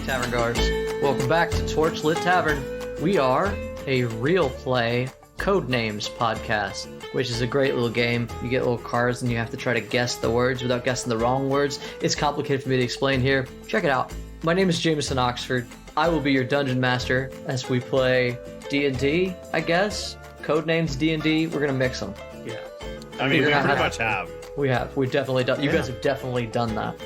Tavern Goers. Welcome back to Torchlit Tavern. We are a real play Codenames podcast, which is a great little game. You get little cards and you have to try to guess the words without guessing the wrong words. It's complicated for me to explain here. Check it out. My name is Jameson Oxford. I will be your dungeon master as we play D&D, I guess. Codenames D&D. We're going to mix them. Yeah. I mean, we pretty much have. We have. We've definitely done. You guys have definitely done that.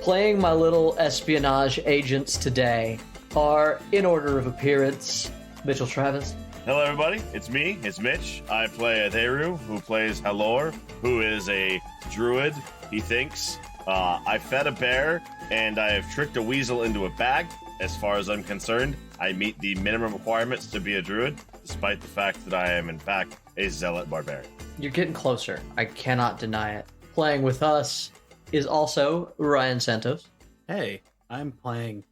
Playing my little espionage agents today are, in order of appearance, Mitchell Travis. Hello, everybody. It's me. It's Mitch. I play Atheru, who plays Halor, who is a druid, he thinks. I fed a bear, and I have tricked a weasel into a bag. As far as I'm concerned, I meet the minimum requirements to be a druid, despite the fact that I am, in fact, a zealot barbarian. You're getting closer. I cannot deny it. Playing with us is also Ryan Santos. Hey, I'm playing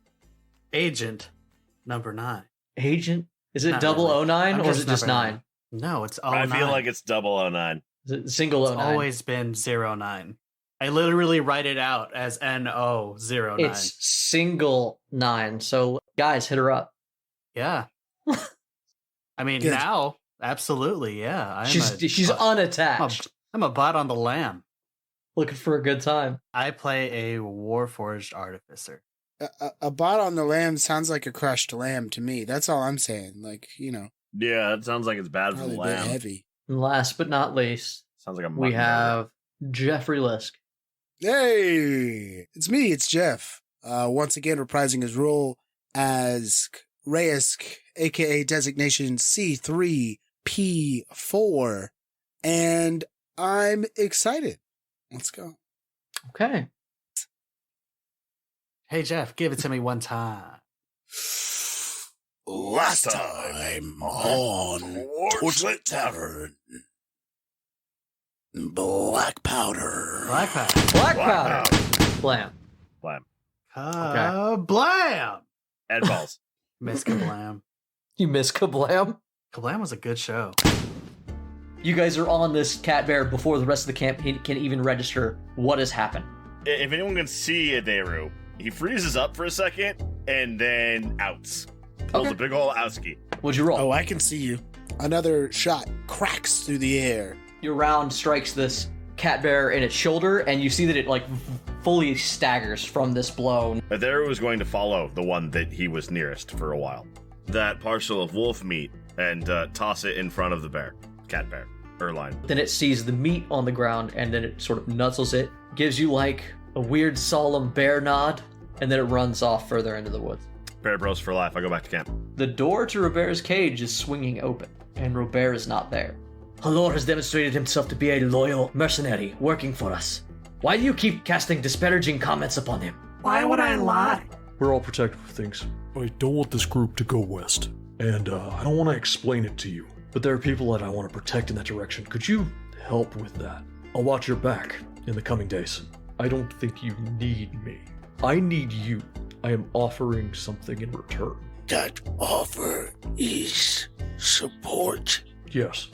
Agent number 9. Agent? Is it 009 or is it just 9? No, it's 09. I feel like it's 009. Is it single 09? It's always been 09. I literally write it out as NO09. It's single 9. So, guys, hit her up. Yeah. I mean, now, absolutely, yeah. She's unattached. I'm a bot on the lamb. Looking for a good time. I play a Warforged Artificer. A bot on the lamb sounds like a crushed lamb to me. That's all I'm saying. Like, you know. Yeah, it sounds like it's bad for the lamb. Heavy. And last but not least, sounds like we have Jeffrey Lisk. Hey, it's me. It's Jeff. Once again, reprising his role as Reyes, aka designation C3P4, and I'm excited. Let's go. Okay. Hey, Jeff, give it to me one time. Last time on Torchlit Tavern. Blackpowder. Blam. Blam. Ed balls. Miss Kablam. You miss Kablam? Kablam was a good show. You guys are on this cat bear before the rest of the camp can even register what has happened. If anyone can see Atheru, he freezes up for a second and then outs. Pulls a big ol' outski. What'd you roll? Oh, I can see you. Another shot cracks through the air. Your round strikes this cat bear in its shoulder, and you see that it fully staggers from this blow. Atheru was going to follow the one that he was nearest for a while. That parcel of wolf meat and toss it in front of the bear. Cat bear. Erline. Then it sees the meat on the ground, and then it sort of nuzzles it, gives you a weird solemn bear nod, and then it runs off further into the woods. Bear bros for life. I go back to camp. The door to Robert's cage is swinging open, and Robert is not there. Halor has demonstrated himself to be a loyal mercenary working for us. Why do you keep casting disparaging comments upon him? Why would I lie? We're all protective of things. I don't want this group to go west, and I don't want to explain it to you. But there are people that I want to protect in that direction. Could you help with that? I'll watch your back in the coming days. I don't think you need me. I need you. I am offering something in return. That offer is support. Yes.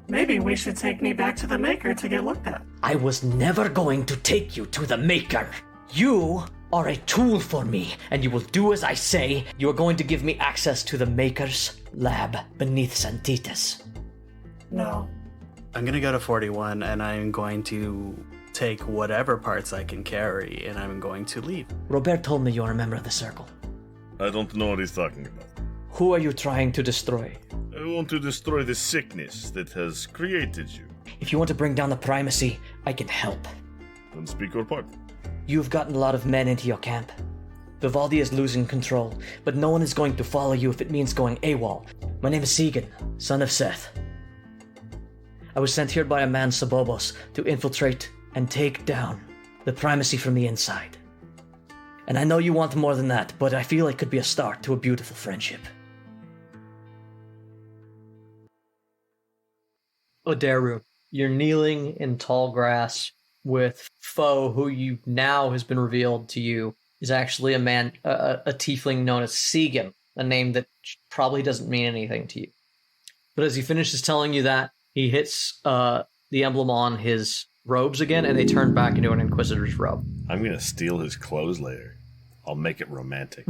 Maybe we should take me back to the Maker to get looked at. I was never going to take you to the Maker. You are a tool for me, and you will do as I say. You are going to give me access to the Maker's lab beneath Santitas. No. I'm going to go to 41, and I'm going to take whatever parts I can carry, and I'm going to leave. Robert told me you're a member of the Circle. I don't know what he's talking about. Who are you trying to destroy? I want to destroy the sickness that has created you. If you want to bring down the primacy, I can help. Then speak your part. You've gotten a lot of men into your camp. Vivaldi is losing control, but no one is going to follow you if it means going AWOL. My name is Segan, son of Seth. I was sent here by a man, Sabobos, to infiltrate and take down the primacy from the inside. And I know you want more than that, but I feel it could be a start to a beautiful friendship. Oderu, you're kneeling in tall grass with Foe, who you now has been revealed to you is actually a man, a tiefling known as Segan, a name that probably doesn't mean anything to you. But as he finishes telling you that, he hits the emblem on his robes again, and they turn back into an Inquisitor's robe. I'm going to steal his clothes later. I'll make it romantic.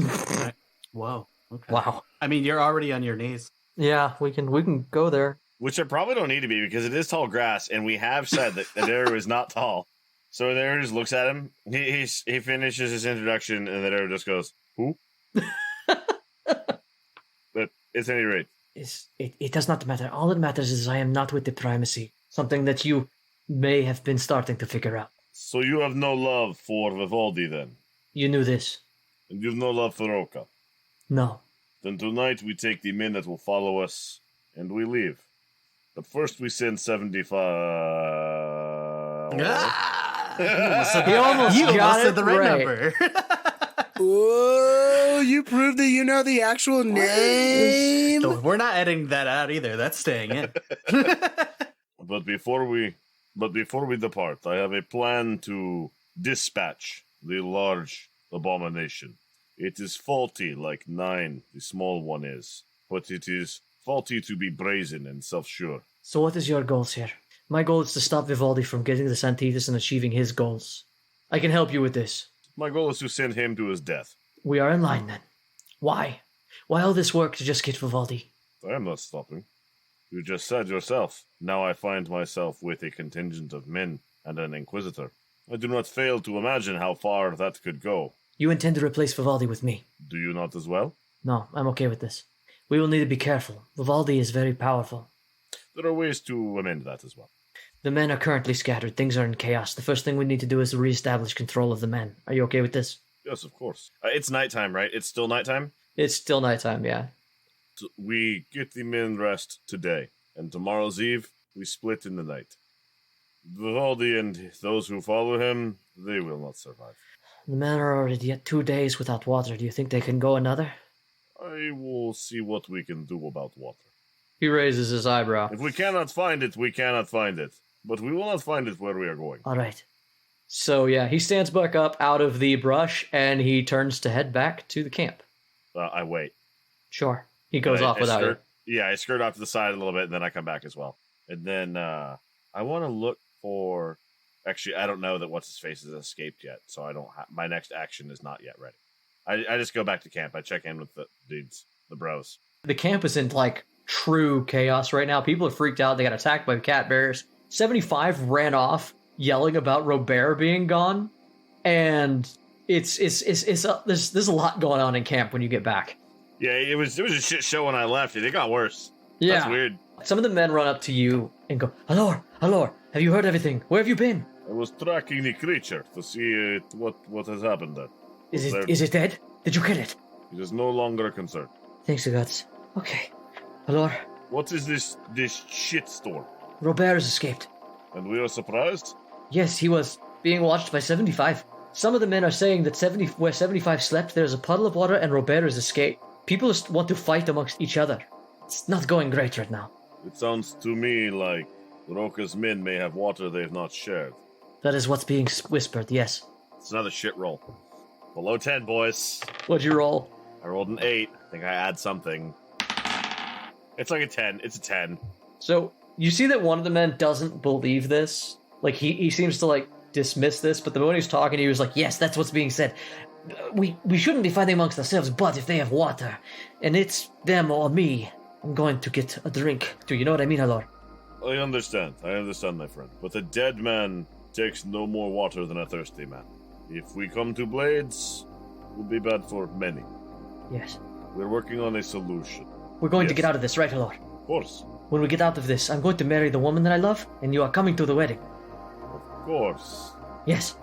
Whoa. Okay. Wow. I mean, you're already on your knees. Yeah, we can go there. Which I probably don't need to be because it is tall grass, and we have said that Adaru is not tall. So Adaru just looks at him. He finishes his introduction, and Adaru just goes, "Who?" But at any rate, It does not matter. All that matters is I am not with the primacy. Something that you may have been starting to figure out. so you have no love for Vivaldi then, You knew this. and you have no love for Roka. No. Then tonight we take the men that will follow us, and we leave. But first we send 75. He almost You got almost it said the right right. number. Whoa, you proved that you know the actual name? So we're not editing that out either. That's staying in. But before we depart, I have a plan to dispatch the large abomination. It is faulty like 9, the small one is, but it is faulty to be brazen and self-sure. So what is your goals here? My goal is to stop Vivaldi from getting the Santos and achieving his goals. I can help you with this. My goal is to send him to his death. We are in line then. Why? Why all this work to just get Vivaldi? I am not stopping. You just said yourself. Now I find myself with a contingent of men and an inquisitor. I do not fail to imagine how far that could go. You intend to replace Vivaldi with me? Do you not as well? No, I'm okay with this. We will need to be careful. Vivaldi is very powerful. There are ways to amend that as well. The men are currently scattered. Things are in chaos. The first thing we need to do is reestablish control of the men. Are you okay with this? Yes, of course. It's nighttime, right? It's still nighttime? It's still nighttime, yeah. We get the men rest today, and tomorrow's eve, we split in the night. Vivaldi and those who follow him, they will not survive. The men are already at 2 days without water. Do you think they can go another? I will see what we can do about water. He raises his eyebrow. If we cannot find it, we cannot find it. But we will not find it where we are going. All right. So yeah, he stands back up out of the brush and he turns to head back to the camp. I wait. Sure. He goes off without you. Yeah, I skirt off to the side a little bit, and then I come back as well. And then I want to look for... Actually, I don't know that What's-His-Face has escaped yet, so I don't. My next action is not yet ready. I just go back to camp. I check in with the dudes, the bros. The camp is in like true chaos right now. People are freaked out. They got attacked by cat bears. 75 ran off yelling about Robert being gone, and there's a lot going on in camp when you get back. Yeah, it was a shit show when I left. It got worse. Yeah, That's weird. Some of the men run up to you and go, "Allor, have you heard everything? Where have you been? I was tracking the creature to see what has happened there. Is it dead? Did you kill it? It is no longer a concern. Thanks to gods. Okay. Allor, What is this shit storm? Robert has escaped. And we are surprised? Yes, he was being watched by 75. Some of the men are saying that where 75 slept, there's a puddle of water and Robert has escaped. People want to fight amongst each other. It's not going great right now. It sounds to me like Roka's men may have water they have not shared. That is what's being whispered, yes. It's another shit roll. Below 10, boys. What'd you roll?" I rolled an 8. I think I add something. It's like a 10. It's a 10. So you see that one of the men doesn't believe this. Like he seems to like dismiss this, but the moment he's talking, he was like, "Yes, that's what's being said. We shouldn't be fighting amongst ourselves, but if they have water, and it's them or me, I'm going to get a drink. Do you know what I mean, Halor?" I understand, my friend. But a dead man takes no more water than a thirsty man. If we come to blades, it will be bad for many. Yes. We're working on a solution. We're going to Yes. get out of this, right, Halor? Of course. When we get out of this, I'm going to marry the woman that I love, and you are coming to the wedding. Of course. Yes.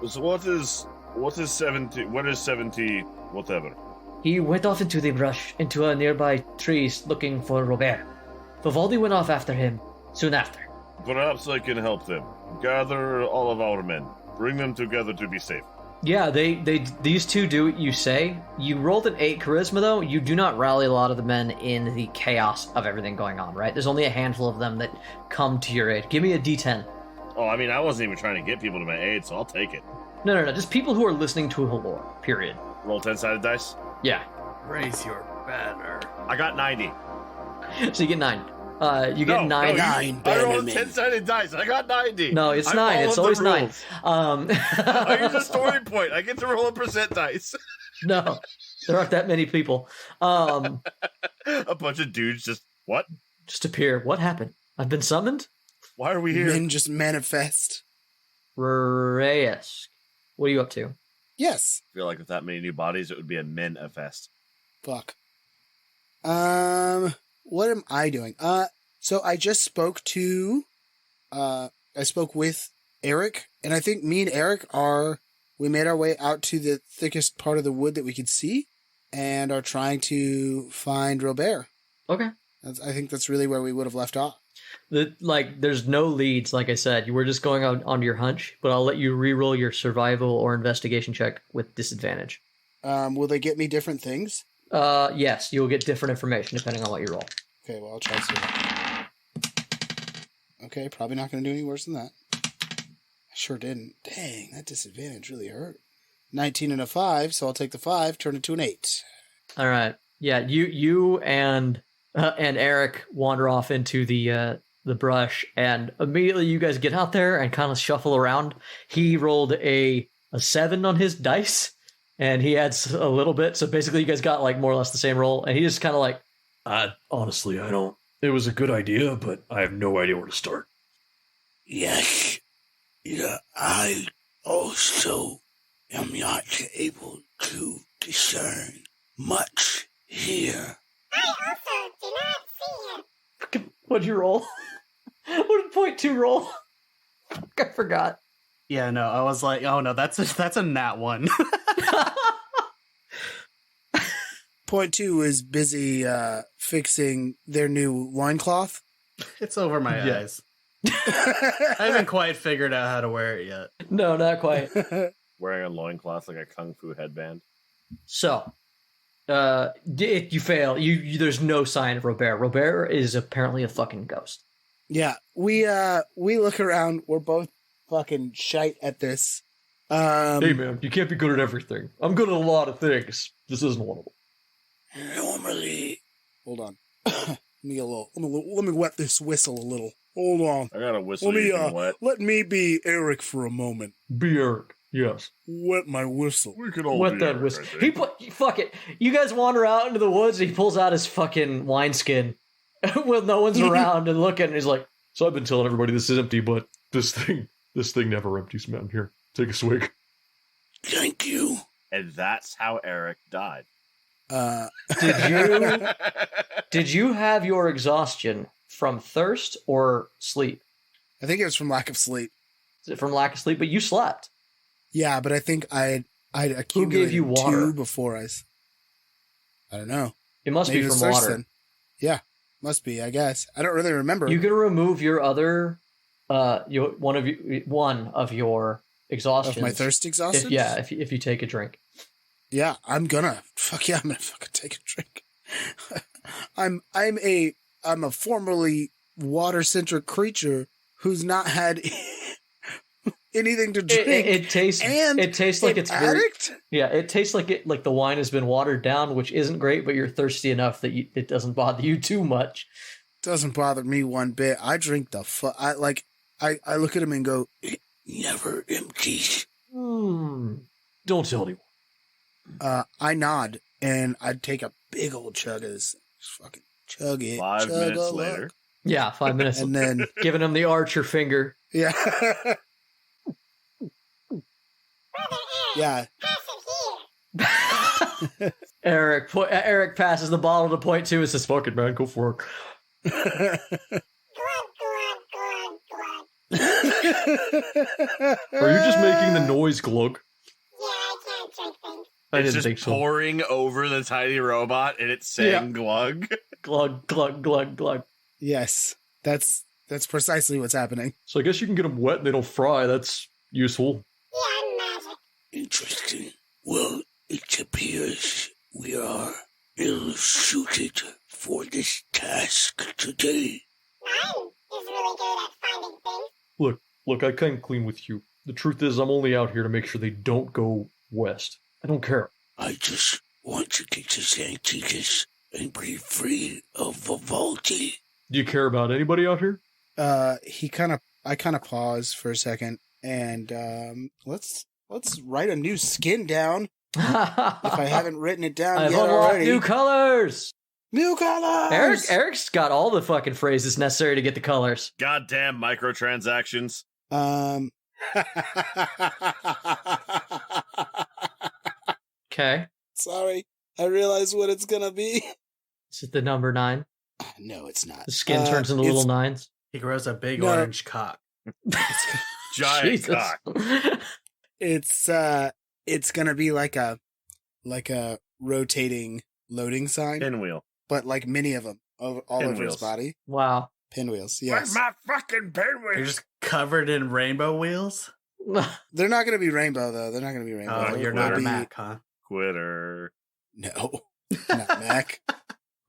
So what is 70, where is 70, whatever? He went off into the brush, into a nearby trees, looking for Robert. Vivaldi went off after him, soon after. Perhaps I can help them. Gather all of our men. Bring them together to be safe. Yeah, these two do what you say. You rolled an 8 charisma, though. You do not rally a lot of the men in the chaos of everything going on, right? There's only a handful of them that come to your aid. Give me a d10. Oh, I mean, I wasn't even trying to get people to my aid, so I'll take it. No. Just people who are listening to Halor, period. Roll 10-sided dice. Yeah. Raise your banner. I got 90. So you get 9. You get 90. 9 I rolled Bannerman. 10-sided dice. I got 90. No, it's I 9. It's followed always the 9. rules. I use a story point. I get to roll a percent dice. No, there aren't that many people. A bunch of dudes just, what? Just appear. What happened? I've been summoned? Why are we here? Men just manifest. Reyes. What are you up to? Yes. I feel like with that many new bodies, it would be a men-a-fest. Fuck. What am I doing? So I just spoke to, I spoke with Eric, and I think me and Eric we made our way out to the thickest part of the wood that we could see, and are trying to find Robert. Okay. I think that's really where we would have left off. There's no leads, like I said. You were just going on your hunch, but I'll let you re-roll your survival or investigation check with disadvantage. Will they get me different things? Yes, you'll get different information depending on what you roll. Okay, well, I'll try to. Okay, probably not going to do any worse than that. I sure didn't. Dang, that disadvantage really hurt. 19 and a 5, so I'll take the 5, turn it to an 8. All right. Yeah, you and Eric wander off into the brush, and immediately you guys get out there and kind of shuffle around. He rolled a 7 on his dice, and he adds a little bit. So basically, you guys got like more or less the same roll, and he just kind of like, Honestly, I don't. It was a good idea, but I have no idea where to start. Yes. Yeah, I also am not able to discern much here. what'd you roll? What did point 2 roll? I forgot. Yeah, no, I was like, oh no, that's a nat 1. Point 2 is busy fixing their new loincloth. It's over my Yeah. eyes. I haven't quite figured out how to wear it yet. No, not quite. Wearing a loincloth like a kung fu headband. So, you fail. There's no sign of Robert. Robert is apparently a fucking ghost. Yeah, we look around. We're both fucking shite at this. Hey, man, you can't be good at everything. I'm good at a lot of things. This isn't one of them. Normally, Hold on. Let me wet this whistle a little. Hold on. I got a whistle Let you me can wet. let me be Eric for a moment. Be Eric. Yes. Wet my whistle. We can all What be that Eric, was? I think. He fuck it. You guys wander out into the woods, and he pulls out his fucking wineskin when no one's around and looking. And he's like, So I've been telling everybody this is empty, but this thing never empties, man. Here, take a swig. thank you. And that's how Eric died. "Did you have your exhaustion from thirst or sleep? I think it was from lack of sleep. Is it from lack of sleep? But you slept. Yeah, but I think I'd accumulated you water? 2 before I don't know. It must Maybe be it was from thirst water. then. Yeah, must be. I guess I don't really remember. You can remove your other, one of your exhaustions. of my thirst exhaustion. If you take a drink. Yeah, I'm gonna fucking take a drink. I'm a formerly water-centric creature who's not had anything to drink. It tastes like an it's very, addict. yeah. It tastes like the wine has been watered down, which isn't great. But you're thirsty enough that it doesn't bother you too much. Doesn't bother me one bit. I drink the I look at him and go, Never empties. Don't tell anyone. I nod and I'd take a big old chug of this. Just fucking chug it. 5 chug minutes a later. lug. Yeah, 5 minutes. And then Giving him the Archer finger. yeah. Yeah. Eric passes the bottle to point 2 and says, Fuck it, man. Go for it. Are you just making the noise glug? I It's didn't just think so. pouring over the tiny robot and it's saying glug. Glug, glug, glug, glug. Yes. That's precisely what's happening. So I guess you can get them wet and they don't fry. That's useful. Interesting. Well, it appears we are ill-suited for this task today. Look, I can't clean with you. The truth is, I'm only out here to make sure they don't go west. I don't care. I just want to get to Santos and be free of Vivaldi. Do you care about anybody out here? I kind of pause for a second, and let's write a new skin down. If I haven't written it down I've yet unlocked already. new colors. New colors. Eric's got all the fucking phrases necessary to get the colors. Goddamn microtransactions. Okay. Sorry, I realize what it's gonna be. Is it the number 9? No, it's not. The skin turns into little 9s. He grows a big No. orange cock. Giant Jesus. cock. It's gonna be like a rotating loading sign, Pinwheel. but like many of them all over his Pinwheels. body. Wow. Pinwheels, yes. my fucking pinwheel? You're just covered in rainbow wheels? They're not gonna be rainbow though. They're not gonna be rainbow. Oh, They'll you're not a be- Mac, huh? Quitter. No, not Mac.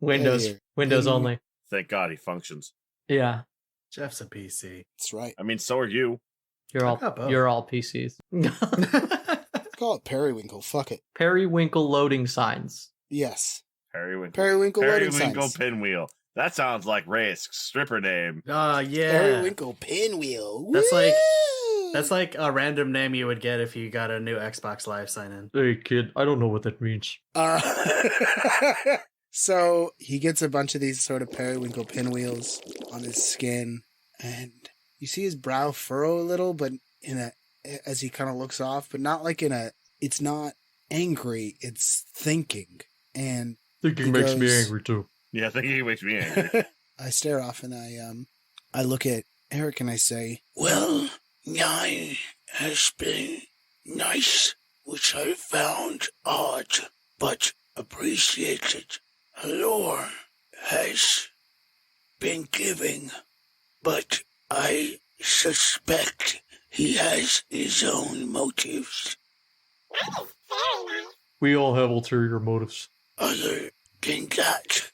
Windows. Hey, Windows pin- only. Thank God he functions. Yeah. Jeff's a PC. That's right. I mean, so are you. You're I got both. all PCs. Let's call it Periwinkle. Fuck it. Periwinkle loading signs. Yes, Periwinkle. Periwinkle loading Periwinkle signs. Pinwheel. That sounds like Ray's stripper name. Oh, yeah. Periwinkle Pinwheel. That's like- Woo! That's like a random name you would get if you got a new Xbox Live sign-in. Hey, kid, I don't know what that means. So he gets a bunch of these sort of periwinkle pinwheels on his skin, and you see his brow furrow a little, but as he kind of looks off, but not like it's not angry, it's thinking. And Thinking He makes me goes- angry too. Yeah, I think he makes me angry. I stare off and I look at Eric and I say, Well, 9 has been nice, which I found odd, but appreciated. Lore has been giving, but I suspect he has his own motives. We all have ulterior motives. Other than that,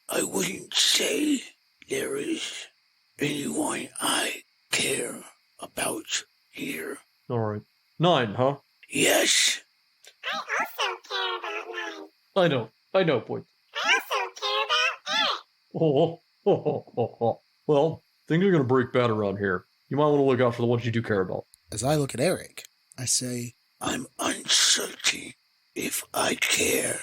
I wouldn't say there is anyone I care about here. Alright. 9, huh? Yes, I know, boy. Well, things are gonna break bad around here. You might want to look out for the ones you do care about. as I look at Eric, I say, I'm uncertain if I care.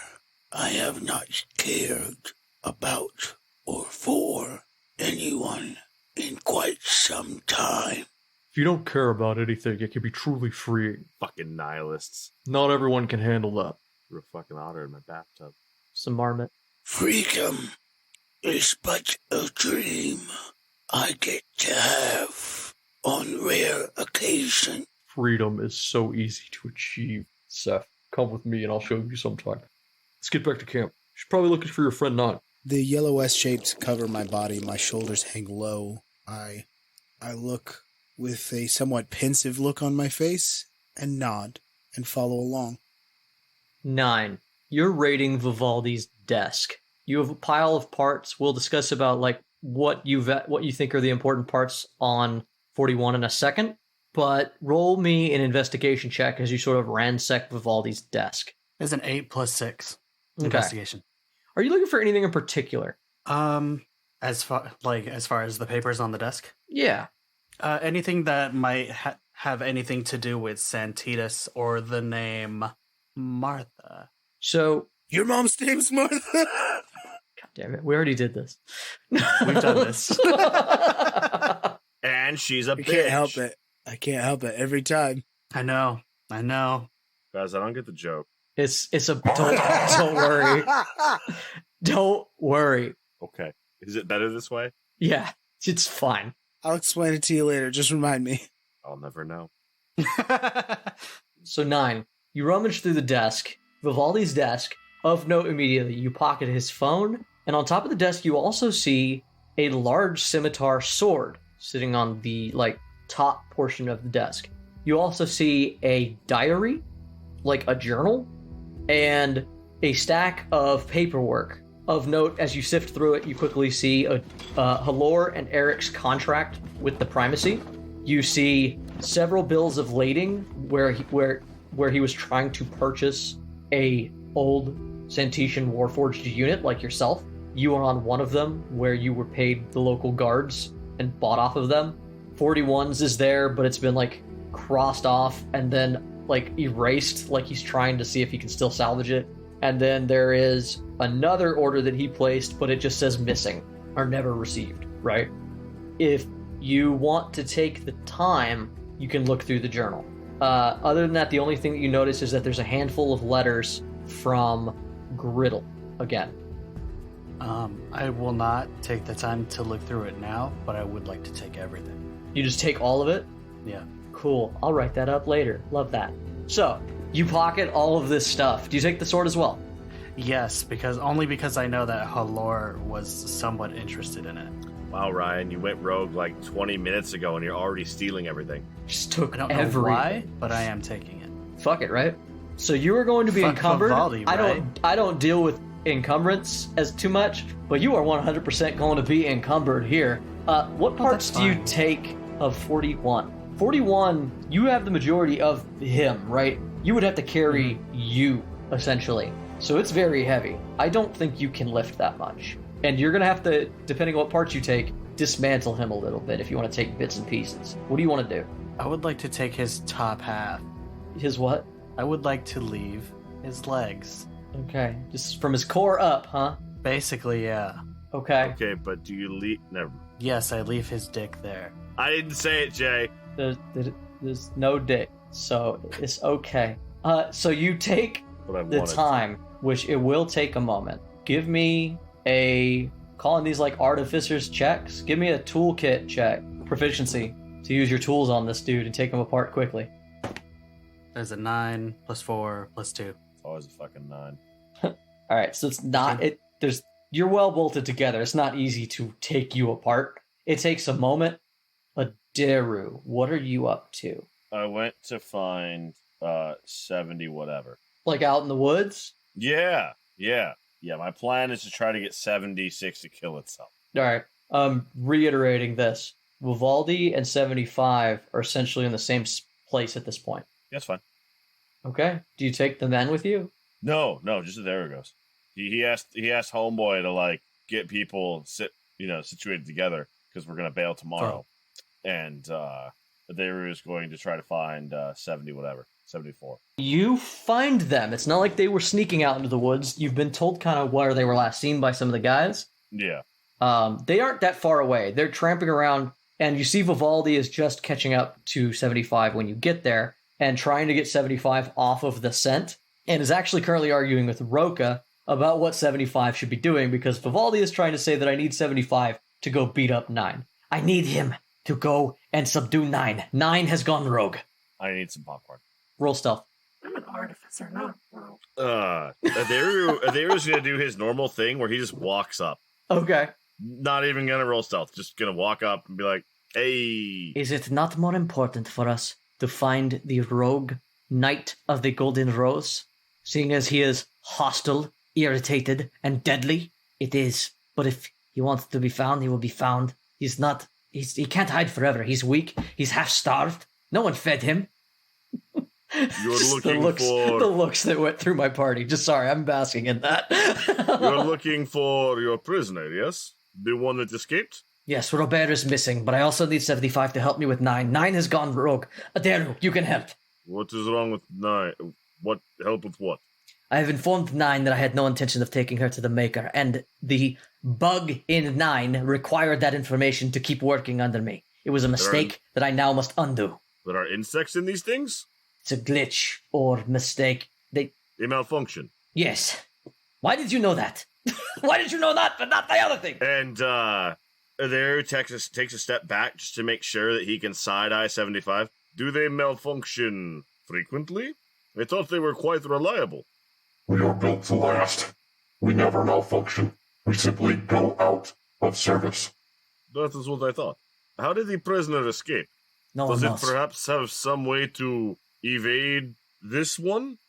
I have not cared about or for anyone in quite some time. If you don't care about anything, it can be truly freeing. Fucking nihilists. Not everyone can handle that. Threw a fucking otter in my bathtub. Some marmot. Freedom is but a dream I get to have on rare occasion. Freedom is so easy to achieve. Seth, come with me and I'll show you sometime. Let's get back to camp. You should probably look for your friend 9. the yellow S shapes cover my body, my shoulders hang low. I look with a somewhat pensive look on my face and nod and follow along. 9. You're raiding Vivaldi's desk. You have a pile of parts. We'll discuss about like what you think are the important parts on 41 in a second. But roll me an investigation check as you sort of ransack Vivaldi's desk. It's an 8 plus 6 Okay. investigation. Are you looking for anything in particular? As far as the papers on the desk, Yeah. anything that might have anything to do with Santos or the name Martha. So, Your mom's name's Martha. God damn it, we already did this. We've done this. And she's a I bitch. can't help it. I can't help it every time. I know. Guys, I don't get the joke. It's a don't worry. Don't worry. Okay. Is it better this way? Yeah, it's fine. I'll explain it to you later. Just remind me. I'll never know. So 9, you rummage through the desk, Vivaldi's desk. Of note immediately, you pocket his phone, and on top of the desk you also see a large scimitar sword sitting on the top portion of the desk. You also see a diary, like a journal, and a stack of paperwork. Of note, as you sift through it, you quickly see Halor and Eric's contract with the primacy. You see several bills of lading where he was trying to purchase a old Santetian Warforged unit like yourself. you are on one of them where you were paid the local guards and bought off of them. 41's is there, but it's been like crossed off and then like erased, like he's trying to see if he can still salvage it. And then there is another order that he placed, but it just says missing or never received, right? If you want to take the time, you can look through the journal. Other than that, the only thing that you notice is that there's a handful of letters from Griddle again. I will not take the time to look through it now, but I would like to take everything. You just take all of it? Yeah. Cool. I'll write that up later. Love that. So, you pocket all of this stuff. Do you take the sword as well? Yes, because I know that Halor was somewhat interested in it. Wow, Ryan, you went rogue like 20 minutes ago and you're already stealing everything. Just took I don't know everything. why, but I am taking it. Fuck it, right? So you are going to be Fuck encumbered. Vivaldi, right? I don't deal with encumbrance as too much, but you are 100% going to be encumbered here. What parts do you take of 41? 41, you have the majority of him, right? You would have to carry you, essentially. So it's very heavy. I don't think you can lift that much. And you're going to have to, depending on what parts you take, dismantle him a little bit if you want to take bits and pieces. What do you want to do? I would like to take his top half. His what? I would like to leave his legs. Okay, just from his core up, huh? Basically, yeah. Okay. Okay, but do you leave? Never. Yes, I leave his dick there. I didn't say it, Jay. There's no dick, so it's okay. So you take But I the wanted time, which it will take a moment. Give me calling these like artificers checks. Give me a toolkit check, proficiency, to use your tools on this dude and take him apart quickly. There's a 9 plus 4 plus 2. It's always a fucking 9. All right, so it's not it. You're well bolted together. It's not easy to take you apart. It takes a moment. But Daru, what are you up to? I went to find 70 whatever. Like out in the woods? Yeah. My plan is to try to get 76 to kill itself. All right. Reiterating this. Vivaldi and 75 are essentially in the same place at this point. That's fine. Okay. Do you take the men with you? No, just there it goes. He asked Homeboy to like get people situated together because we're gonna bail tomorrow, and Daru is going to try to find 74. You find them. It's not like they were sneaking out into the woods. You've been told kind of where they were last seen by some of the guys. Yeah. They aren't that far away. They're tramping around, and you see Vivaldi is just catching up to 75 when you get there, and trying to get 75 off of the scent, and is actually currently arguing with Roka about what 75 should be doing, because Vivaldi is trying to say that I need 75 to go beat up 9. I need him to go and subdue 9. 9 has gone rogue. I need some popcorn. Roll stealth. I'm an artificer, not rogue. Adaru's gonna do his normal thing where he just walks up. Okay. Not even gonna roll stealth, just gonna walk up and be like, hey. Is it not more important for us to find the rogue Knight of the Golden Rose, seeing as he is hostile, irritated, and deadly? It is. But if he wants to be found, he will be found. He can't hide forever. He's weak. He's half-starved. No one fed him. You're looking the looks that went through my party. Just sorry, I'm basking in that. You're looking for your prisoner, yes? The one that escaped? Yes, Robert is missing, but I also need 75 to help me with 9. 9 has gone rogue. Adaru, you can help. What is wrong with 9? What? Help with what? I have informed 9 that I had no intention of taking her to the Maker, and the bug in 9 required that information to keep working under me. It was a mistake that I now must undo. There are insects in these things? It's a glitch or mistake. They malfunction. Yes. Why did you know that? Why did you know that, but not the other thing? And there takes a step back just to make sure that he can side-eye 75. Do they malfunction frequently? I thought they were quite reliable. We are built to last. We never malfunction. We simply go out of service. That is what I thought. How did the prisoner escape? No one Does it knows. perhaps have some way to evade this one?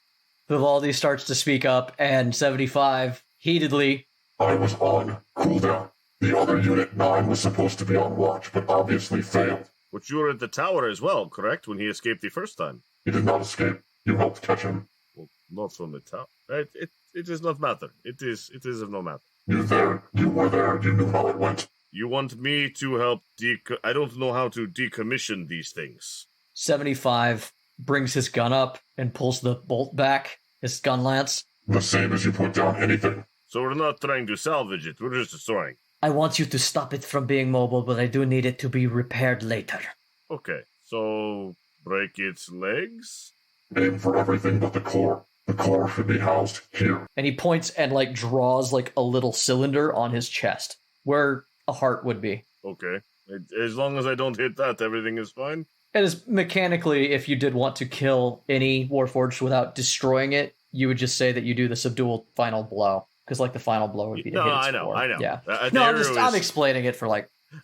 Vivaldi starts to speak up, and 75 heatedly. I was on cooldown. The other unit 9 was supposed to be on watch, but obviously failed. But you were at the tower as well, correct, when he escaped the first time? He did not escape. You helped catch him. Well, not from the tower. It does not matter. It is of no matter. You were there, you knew how it went. You want me to help I don't know how to decommission these things. 75 brings his gun up and pulls the bolt back, his gun lance. The same as you put down anything. So we're not trying to salvage it, we're just destroying. I want you to stop it from being mobile, but I do need it to be repaired later. Okay, so break its legs? Aim for everything but the core. The core should be housed here. And he points and draws a little cylinder on his chest where a heart would be. Okay. As long as I don't hit that, everything is fine? And as mechanically, if you did want to kill any Warforged without destroying it, you would just say that you do the subdual final blow. Because the final blow would be to hit its core. I know. Yeah. No, I'm explaining it for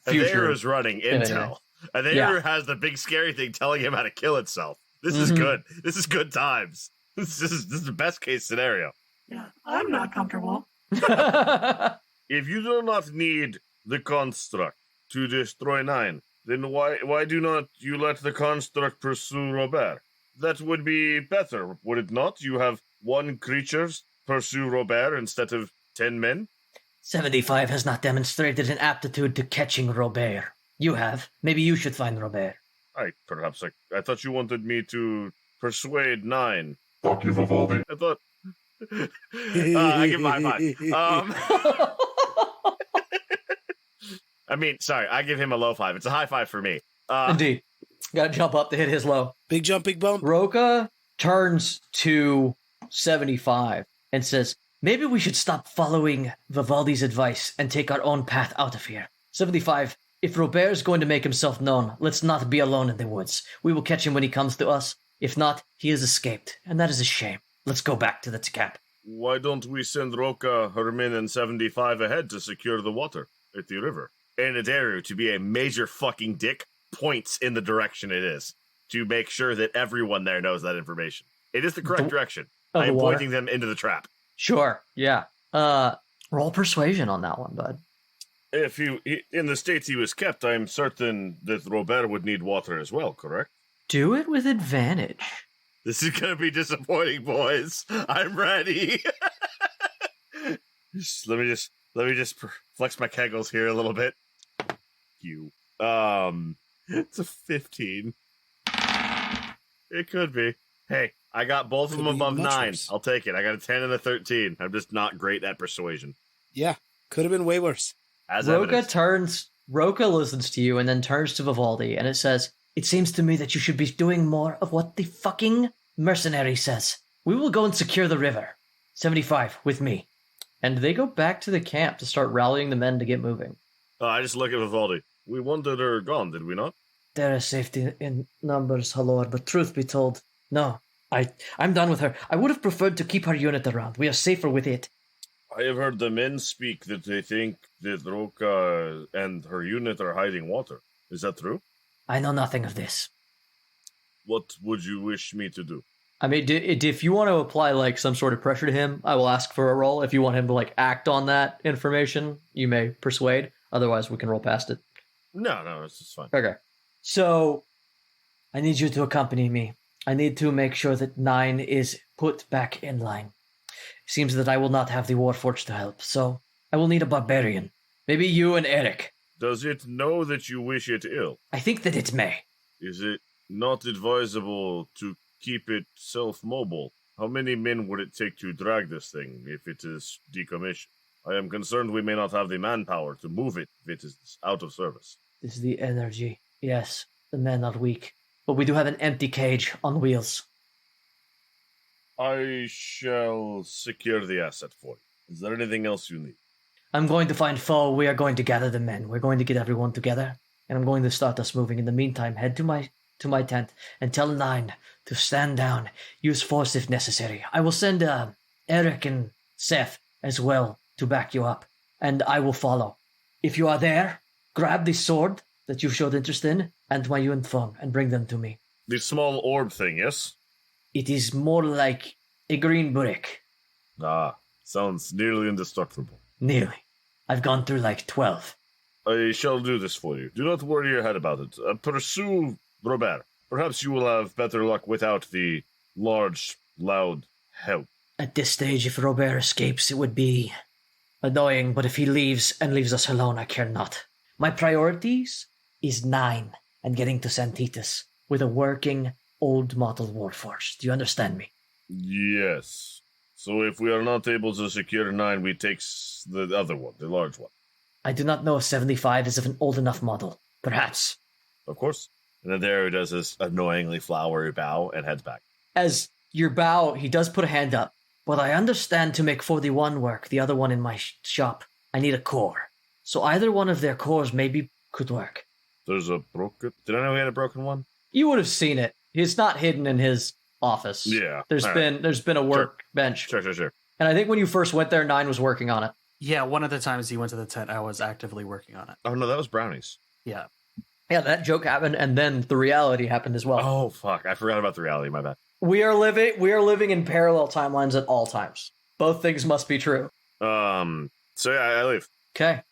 future. Adheru is running intel. Adheru has the big scary thing telling him how to kill itself. This is good. This is good times. This is the best case scenario. Yeah, I'm not comfortable. If you do not need the construct to destroy 9, then why do not you let the construct pursue Robert? That would be better, would it not? You have 1 creature pursue Robert instead of 10 men? 75 has not demonstrated an aptitude to catching Robert. You have. Maybe you should find Robert. I thought you wanted me to persuade 9. Fuck you, Vivaldi. I thought... I give him a high 5. Sorry, I give him a low 5. It's a high 5 for me. Indeed. Gotta jump up to hit his low. Big jump, big bump. Roka turns to 75 and says, Maybe we should stop following Vivaldi's advice and take our own path out of here. 75, if Robert's going to make himself known, let's not be alone in the woods. We will catch him when he comes to us. If not, he has escaped, and that is a shame. Let's go back to the camp. Why don't we send Roka, Hermin, and 75 ahead to secure the water at the river? And Adheru, to be a major fucking dick, points in the direction it is to make sure that everyone there knows that information. It is the correct direction. I am pointing them into the trap. Sure, yeah. Roll persuasion on that one, bud. If in the states he was kept, I'm certain that Robert would need water as well, correct? Do it with advantage. This is going to be disappointing, boys. I'm ready. Let me just flex my kegels here a little bit. It's a 15. It could be. Hey, I got both of them above 9. Worse. I'll take it. I got a 10 and a 13. I'm just not great at persuasion. Yeah, could have been way worse. Roka listens to you and then turns to Vivaldi, and it says, It seems to me that you should be doing more of what the fucking mercenary says. We will go and secure the river. 75, with me. And they go back to the camp to start rallying the men to get moving. I just look at Vivaldi. We wanted her gone, did we not? There is safety in numbers, Halor, but truth be told, no. I'm done with her. I would have preferred to keep her unit around. We are safer with it. I have heard the men speak that they think that Roka and her unit are hiding water. Is that true? I know nothing of this. What would you wish me to do? If you want to apply some sort of pressure to him, I will ask for a roll. If you want him to act on that information, you may persuade. Otherwise, we can roll past it. No, it's fine. Okay. So, I need you to accompany me. I need to make sure that 9 is put back in line. It seems that I will not have the Warforged to help, so I will need a barbarian. Maybe you and Eric. Does it know that you wish it ill? I think that it may. Is it not advisable to keep it self-mobile? How many men would it take to drag this thing if it is decommissioned? I am concerned we may not have the manpower to move it if it is out of service. This is the energy. Yes, the men are weak. But we do have an empty cage on wheels. I shall secure the asset for you. Is there anything else you need? I'm going to find foe. We are going to gather the men. We're going to get everyone together. And I'm going to start us moving. In the meantime, head to my tent and tell 9 to stand down. Use force if necessary. I will send Eric and Seth as well to back you up. And I will follow. If you are there, grab the sword that you showed interest in and my uniform and bring them to me. The small orb thing, yes? It is more like a green brick. Sounds nearly indestructible. Nearly. I've gone through 12. I shall do this for you. Do not worry your head about it. Pursue Robert. Perhaps you will have better luck without the large, loud help. At this stage, if Robert escapes, it would be Annoying, but if he leaves and leaves us alone, I care not. My priorities is 9 and getting to Santos with a working old model warforge. Do you understand me? Yes. So if we are not able to secure 9, we take the other one, the large one. I do not know if 75 is of an old enough model. Perhaps. Of course. And then there does this annoyingly flowery bow and heads back. As your bow, he does put a hand up. But I understand to make 41 work, the other one in my shop, I need a core. So either one of their cores maybe could work. There's a broken... Did I know he had a broken one? You would have seen it. It's not hidden in his office. Yeah. There's been a workbench. Sure. And I think when you first went there, 9 was working on it. Yeah, one of the times he went to the tent, I was actively working on it. Oh, no, that was brownies. Yeah. Yeah, that joke happened, and then the reality happened as well. Oh, fuck. I forgot about the reality. My bad. We are living in parallel timelines at all times. Both things must be true. So yeah, I leave. Okay.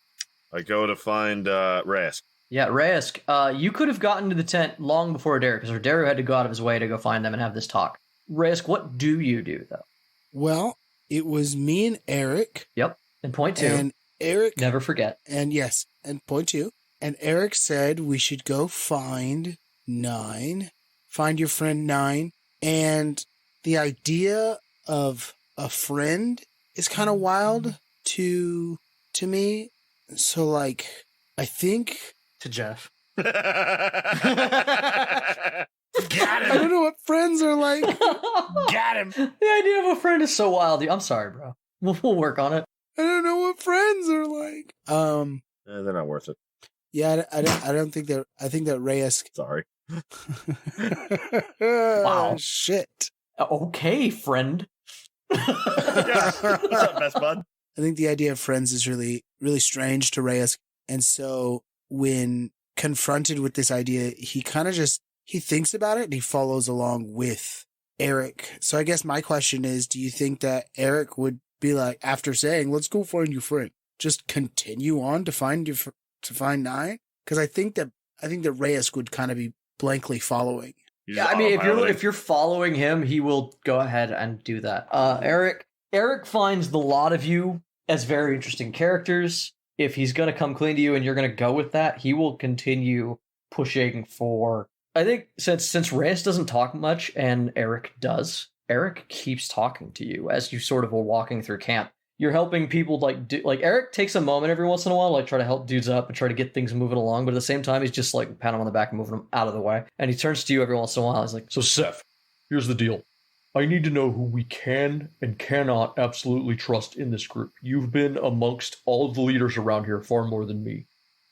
I go to find Rask. Yeah, Reyes, you could have gotten to the tent long before Adaru, because Adaru had to go out of his way to go find them and have this talk. Reyes, what do you do, though? Well, it was me and Eric. Yep, and point 2. And Eric... Never forget. And yes, and point 2. And Eric said we should go find 9. Find your friend 9. And the idea of a friend is kind of wild to me. So, like, I think... To Jeff. Got I don't know what friends are like. Got him. The idea of a friend is so wild. I'm sorry, bro. We'll work on it. I don't know what friends are like. They're not worth it. Yeah, I don't think that... I think that Reyes... Sorry. Wow. Shit. Okay, friend. Yeah. What's up, best bud? I think the idea of friends is really, really strange to Reyes. And so when confronted with this idea, he kind of he thinks about it and he follows along with Eric. So I guess my question is, do you think that Eric would be like, after saying, let's go find your friend, just continue on to find 9? Because I think that Reyes would kind of be blankly following. Yeah, I mean, if you're following him, he will go ahead and do that. Eric finds the lot of you as very interesting characters. If he's going to come clean to you and you're going to go with that, he will continue pushing for... I think since Reyes doesn't talk much and Eric does, Eric keeps talking to you as you sort of are walking through camp. You're helping people Eric takes a moment every once in a while, like try to help dudes up and try to get things moving along. But at the same time, he's just like patting them on the back and moving them out of the way. And he turns to you every once in a while. He's like, So, Seth, here's the deal. I need to know who we can and cannot absolutely trust in this group. You've been amongst all of the leaders around here far more than me.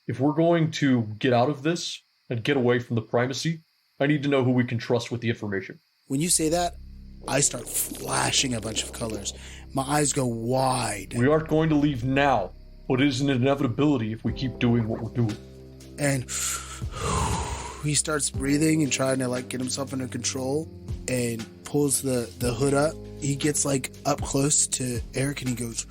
If we're going to get out of this and get away from the primacy, I need to know who we can trust with the information. When you say that, I start flashing a bunch of colors. My eyes go wide. We aren't going to leave now, but it is an inevitability if we keep doing what we're doing. And he starts breathing and trying to get himself under control and pulls the hood up. He gets up close to Eric and he goes,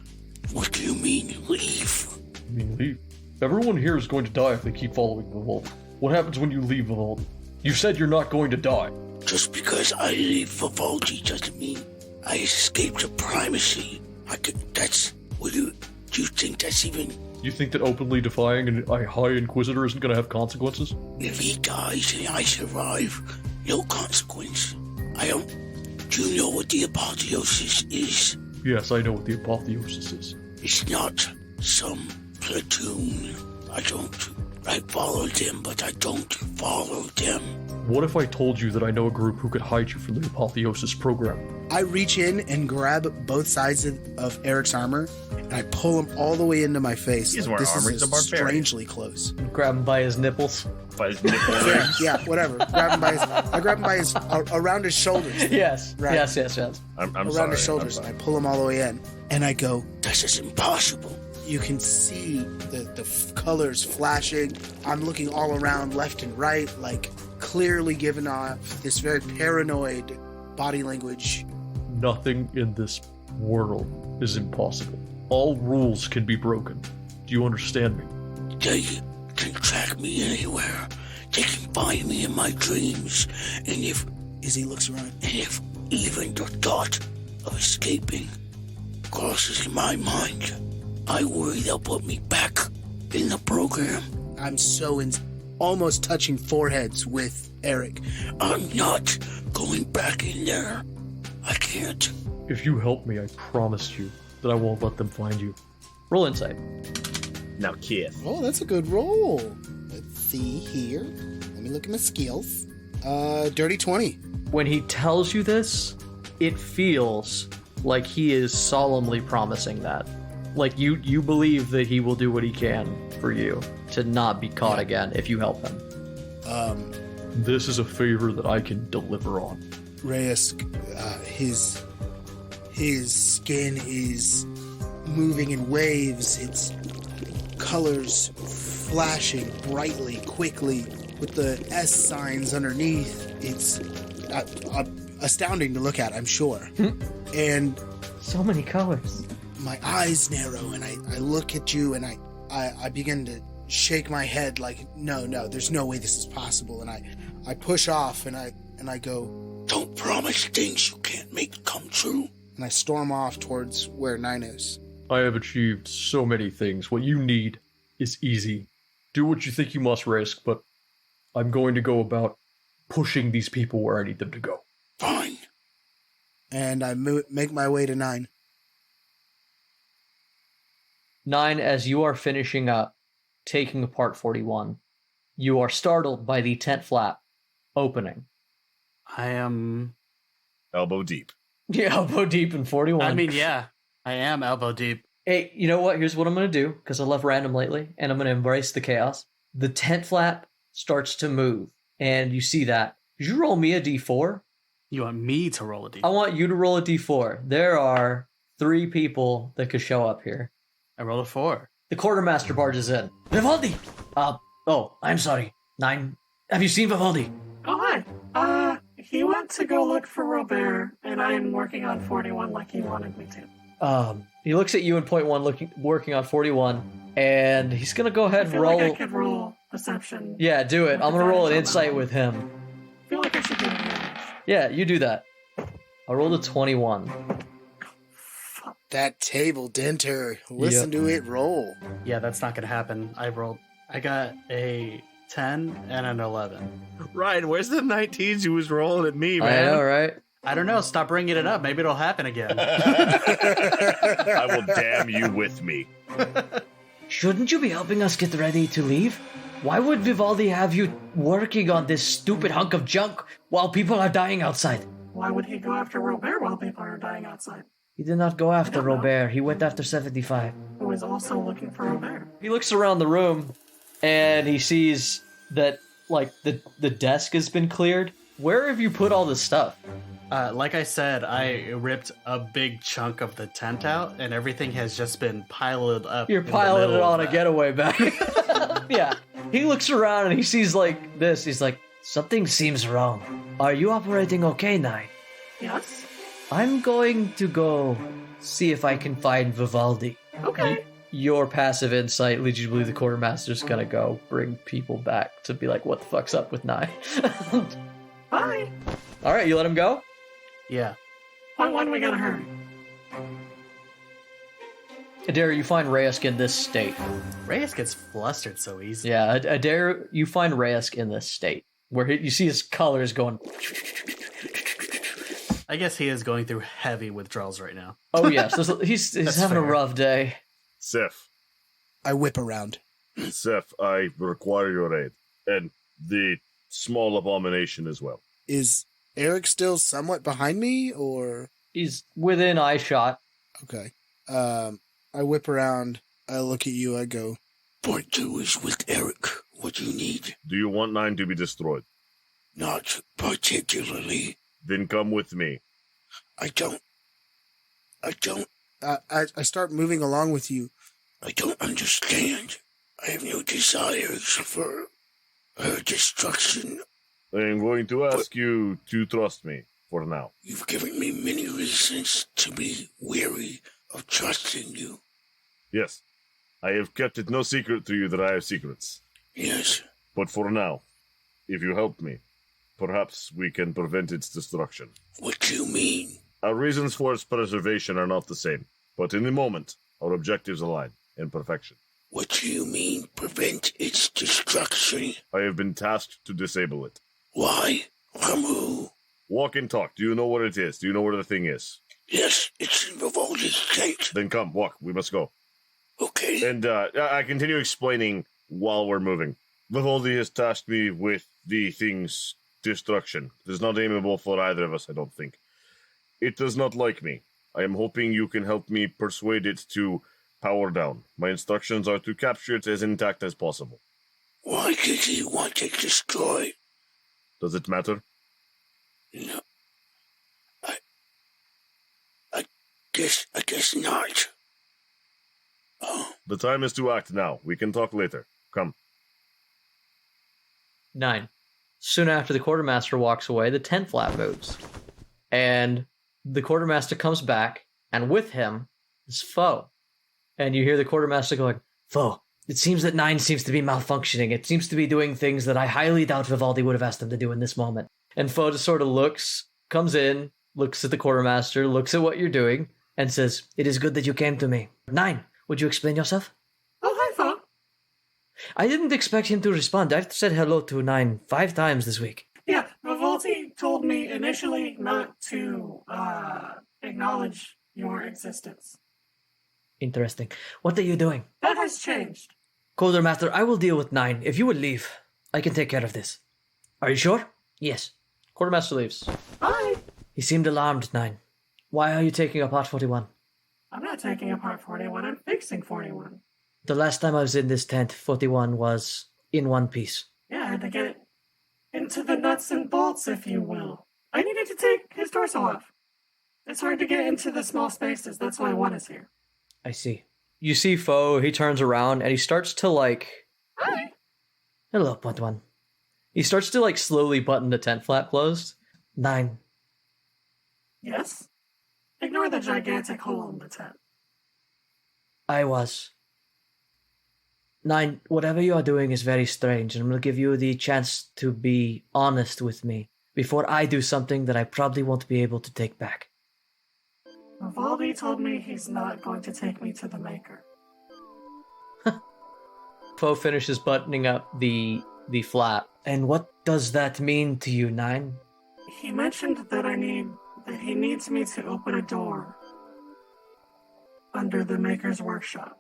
"What do you mean leave?" I mean, leave. Everyone here is going to die if they keep following Vivaldi. What happens when you leave Vivaldi? You said you're not going to die. Just because I leave Vivaldi doesn't mean I escaped the primacy. Do you think that's even... You think that openly defying a High Inquisitor isn't going to have consequences? If he dies and I survive, no consequence. Do you know what the apotheosis is? Yes, I know what the apotheosis is. It's not some platoon. I follow them, but I don't follow them. What if I told you that I know a group who could hide you from the apotheosis program? I reach in and grab both sides of Eric's armor, and I pull him all the way into my face. He's wearing armor, he's a barbarian. Strangely close. Grab him by his nipples. By his nipples. Yeah, whatever. I grab him by his around his shoulders. Yes. Right. Yes. I'm around sorry. his shoulders, and I pull him all the way in. And I go, "This is impossible." You can see the colors flashing. I'm looking all around, left and right, clearly giving off this very paranoid body language. Nothing in this world is impossible. All rules can be broken. Do you understand me? They can track me anywhere. They can find me in my dreams. And as he looks around, and if even the thought of escaping crosses in my mind, I worry they'll put me back in the program. I'm so almost touching foreheads with Eric. I'm not going back in there. I can't. If you help me, I promise you that I won't let them find you. Roll insight. Now, Keith. Oh, that's a good roll. Let's see here. Let me look at my skills. Dirty 20. When he tells you this, it feels like he is solemnly promising that. Like you believe that he will do what he can for you to not be caught again if you help him. This is a favor that I can deliver on. Reyes, his skin is moving in waves. Its colors flashing brightly, quickly, with the S signs underneath. It's astounding to look at, I'm sure. And So many colors. my eyes narrow, and I look at you, and I begin to shake my head like, no, there's no way this is possible. And I push off, and I go, Don't promise things you can't make come true. and I storm off towards where 9 is. I have achieved so many things. What you need is easy. Do what you think you must risk, but I'm going to go about pushing these people where I need them to go. Fine. And I make my way to 9. 9, as you are finishing up, taking apart 41, you are startled by the tent flap opening. I am. Elbow deep. Yeah, elbow deep in 41. I mean, yeah, I am elbow deep. Hey, you know what? Here's what I'm going to do, because I love random lately, and I'm going to embrace the chaos. The tent flap starts to move, and you see that. Did you roll me a d4? You want me to roll a d? I want you to roll a d4. There are 3 people that could show up here. I rolled a 4. The quartermaster barges in. Vivaldi! I'm sorry. 9. Have you seen Vivaldi? Oh, hi. He went to go look for Robert, and I'm working on 41 like he wanted me to. He looks at you in point 1, working on 41, and he's gonna go ahead I and feel roll. like I could roll perception. Yeah, do it. I'm gonna roll an insight with him. I feel like I should do advantage. Yeah, you do that. I rolled a 21. That table denter. Listen to it roll. Yeah, that's not gonna happen. I got a 10 and an 11. Ryan, where's the 19s you was rolling at me, I man? know, right? I don't know. Stop bringing it up. Maybe it'll happen again. I will damn you with me. Shouldn't you be helping us get ready to leave? Why would Vivaldi have you working on this stupid hunk of junk while people are dying outside? Why would he go after Robert while people are dying outside? He did not go after I don't know. Robert. He went after 75. Who is also looking for Robert? He looks around the room, and he sees that, like, the desk has been cleared. Where have you put all this stuff? Like I said, I ripped a big chunk of the tent out, and everything has just been piled up. You're in the piling it middle of on a that. getaway bag. Yeah. He looks around and he sees, like, this. He's like, Something seems wrong. Are you operating okay, Nine? Yes? I'm going to go see if I can find Vivaldi. Okay. your passive insight leads you to believe the quartermaster's gonna go bring people back to be like, what the fuck's up with Nye? Bye. All right, you let him go? Yeah. When we gotta hurry. Adair, you find Reyes in this state. Reyes gets flustered so easy. Yeah, Adair, you find Reyes in this state where you see his colors going. I guess he is going through heavy withdrawals right now. Oh yes, he's That's having a fair. rough day. Sif, I whip around. Sif, I require your aid. And the small abomination as well. Is Eric still somewhat behind me, or? He's within eye shot. Okay. I whip around. I look at you. I go, Point 2 is with Eric. What do you need? Do you want 9 to be destroyed? Not particularly. Then come with me. I don't I start moving along with you. understand. I have no desires for her destruction. I am going to ask you to trust me for now. You've given me many reasons to be weary of trusting you. Yes, I have kept it no secret to you that I have secrets. Yes, But for now, if you help me, perhaps we can prevent its destruction. what do you mean? Our reasons for its preservation are not the same, but in the moment, our objectives align. in perfection. What do you mean, prevent its destruction? I have been tasked to disable it. Why? From who? Walk and talk. Do you know what it is? Do you know where the thing is? Yes, it's in Vivaldi's state. Then come, walk. We must go. Okay. And I continue explaining while we're moving. Vivaldi has tasked me with the thing's destruction. It is not aimable for either of us, I don't think. It does not like me. I am hoping you can help me persuade it to power down. My instructions are to capture it as intact as possible. Why did he want it destroyed? Does it matter? No. I guess not. Oh. The time is to act now. We can talk later. Come. 9. Soon after the quartermaster walks away, the tent flap moves. And the quartermaster comes back, and with him is Foe. And you hear the quartermaster going, Foe, it seems that 9 seems to be malfunctioning. It seems to be doing things that I highly doubt Vivaldi would have asked him to do in this moment. and Foe just sort of comes in, looks at the quartermaster, looks at what you're doing, and says, It is good that you came to me. 9, would you explain yourself? Oh, hi, Foe. I didn't expect him to respond. I've said hello to 9 5 times this week. Yeah, Vivaldi told me initially not to acknowledge your existence. Interesting. What are you doing? That has changed. Quartermaster, I will deal with 9. If you would leave, I can take care of this. Are you sure? Yes. Quartermaster leaves. Bye. He seemed alarmed, 9. Why are you taking apart 41? I'm not taking apart 41. I'm fixing 41. The last time I was in this tent, 41 was in one piece. Yeah, I had to get it into the nuts and bolts, if you will. I needed to take his torso off. It's hard to get into the small spaces. That's why one is here. I see. You see Foe, he turns around, and he starts to, Hi. Hello, point 1. He starts to, slowly button the tent flap closed. 9. Yes? Ignore the gigantic hole in the tent. I was. 9, whatever you are doing is very strange, and I'm going to give you the chance to be honest with me before I do something that I probably won't be able to take back. Vivaldi told me he's not going to take me to the Maker. Foe finishes buttoning up the flap. And what does that mean to you, 9? He mentioned that he needs me to open a door under the Maker's workshop.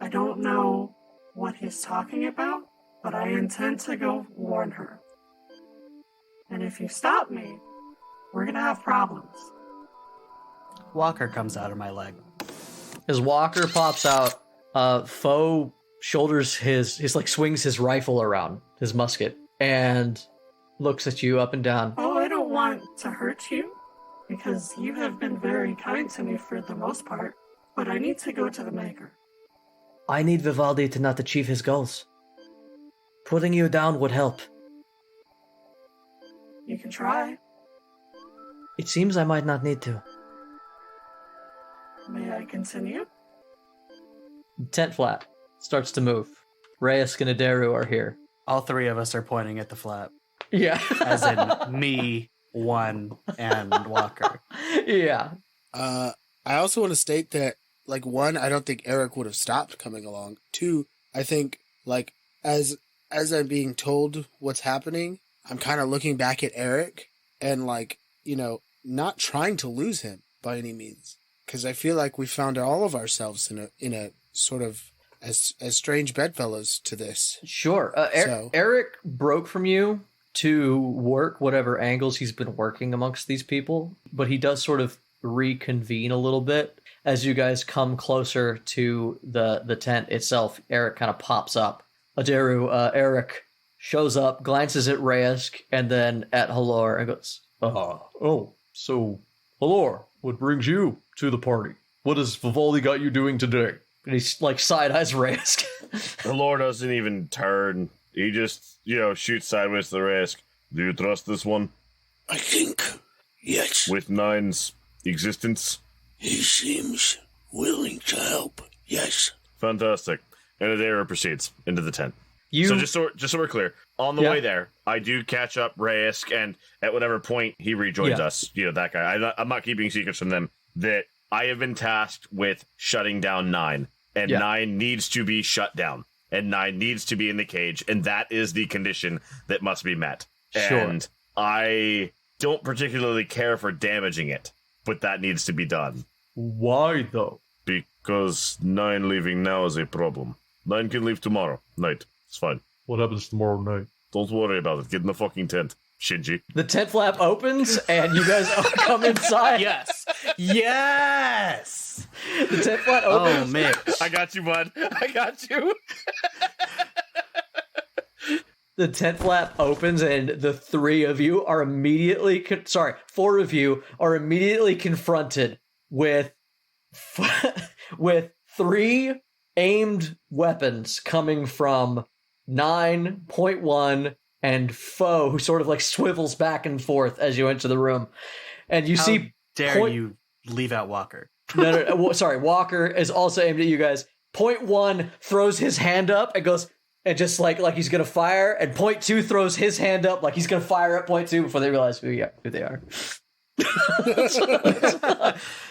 I don't know what he's talking about, but I intend to go warn her. And if you stop me, we're gonna have problems. Walker comes out of my leg. As Walker pops out, Foe shoulders swings his rifle around, his musket, and looks at you up and down. Oh, I don't want to hurt you, because you have been very kind to me for the most part, but I need to go to the Maker. I need Vivaldi to not achieve his goals. Putting you down would help. You can try. It seems I might not need to. May I continue? Tent flap starts to move. Reyes and Adaru are here. All three of us are pointing at the flap. Yeah. As in me, one, and Walker. Yeah. I also want to state that, one, I don't think Eric would have stopped coming along. 2, I think, as I'm being told what's happening, I'm kind of looking back at Eric and, not trying to lose him by any means. Because I feel like we found all of ourselves in a sort of as strange bedfellows to this. Sure. Eric broke from you to work whatever angles he's been working amongst these people, but he does sort of reconvene a little bit as you guys come closer to the tent itself. Eric kind of pops up. Adaru, Eric shows up, glances at Reyes, and then at Halor, and goes, So, Halor, what brings you to the party? What has Vivaldi got you doing today? and he's side-eyes Reyes. The Lord doesn't even turn. He just, shoots sideways to the Risk. Do you trust this one? I think, yes. With 9's existence? He seems willing to help, yes. Fantastic. And Adair proceeds into the tent. So just so we're clear, on the way there, I do catch up Reyes, and at whatever point he rejoins us, that guy. I'm not keeping secrets from them, that I have been tasked with shutting down 9. and Yeah. 9 needs to be shut down, and 9 needs to be in the cage, and that is the condition that must be met. Sure. And I don't particularly care for damaging it, but that needs to be done. Why, though? Because 9 leaving now is a problem. 9 can leave tomorrow night. It's fine. What happens tomorrow night? Don't worry about it. Get in the fucking tent, Shinji. The tent flap opens, and you guys come inside. Yes. Yes. The tent flap Oh, opens. Mitch. I got you, bud. I got you. The tent flap opens, and the 4 of you are immediately confronted with 3 aimed weapons coming from 9.1 and Foe, who sort of like swivels back and forth as you enter the room, and you How see. dare you leave out Walker? No, sorry. Walker is also aimed at you guys. Point 1 throws his hand up and goes, and just like he's gonna fire, and Point 2 throws his hand up like he's gonna fire at Point 2 before they realize who they are.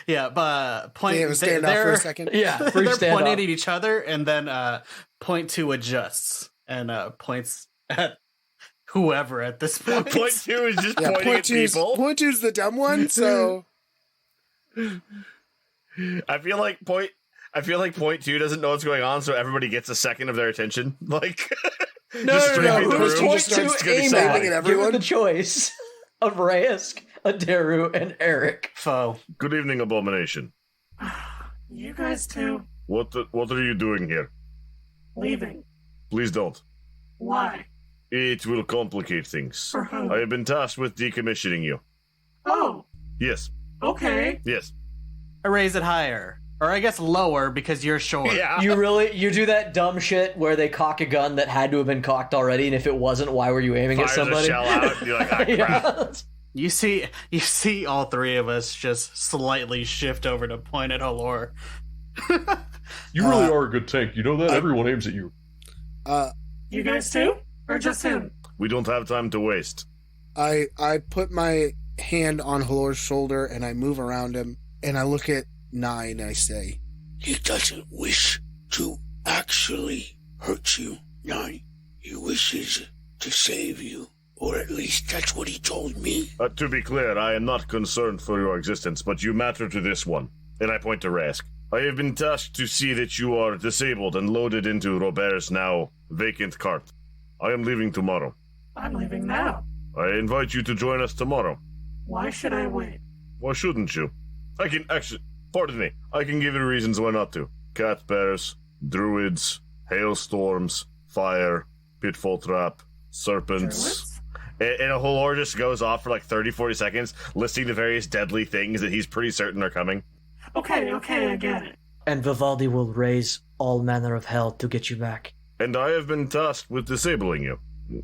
Yeah, but point. They have a standoff for a second. Yeah, They're brief standoff. pointing at each other, and then Point 2 adjusts and points at whoever at this point. Point 2 is just Yeah, pointing at people. Point two's the dumb one, so I feel like Point 2 doesn't know what's going on, so everybody gets a second of their attention. Like, No. streaming Who does through. Point Just 2 starts aim screaming at? at Given everyone. the choice of Reyes, Adaru, and Eric. Foe. Good evening, Abomination. You guys two What are you doing here? leaving. Please don't. Why? It will complicate things. For who? I have been tasked with decommissioning you. Oh, Yes. okay. Yes. I raise it higher, or I guess lower because you're short. Yeah. You do that dumb shit where they cock a gun that had to have been cocked already, and if it wasn't, why were you aiming at Fires a somebody? shell out. You're like, ah, crap. Yeah. You see all 3 of us just slightly shift over to point at Halor. You really are a good tank. You know that? Everyone aims at you. You guys too? Or just him? We don't have time to waste. I put my hand on Halor's shoulder and I move around him and I look at 9 and I say, He doesn't wish to actually hurt you, 9. He wishes to save you. Or at least that's what he told me. To be clear, I am not concerned for your existence, but you matter to this one. And I point to Rask. I have been tasked to see that you are disabled and loaded into Robert's now vacant cart. I am leaving tomorrow. I'm leaving now. I invite you to join us tomorrow. Why should I wait? Why shouldn't you? I can actually, pardon me, I can give you reasons why not to. Cat bears, druids, hailstorms, fire, pitfall trap, serpents. Druids? And a Halor just goes off for like 30, 40 seconds, listing the various deadly things that he's pretty certain are coming. Okay, I get it. And Vivaldi will raise all manner of hell to get you back. And I have been tasked with disabling you.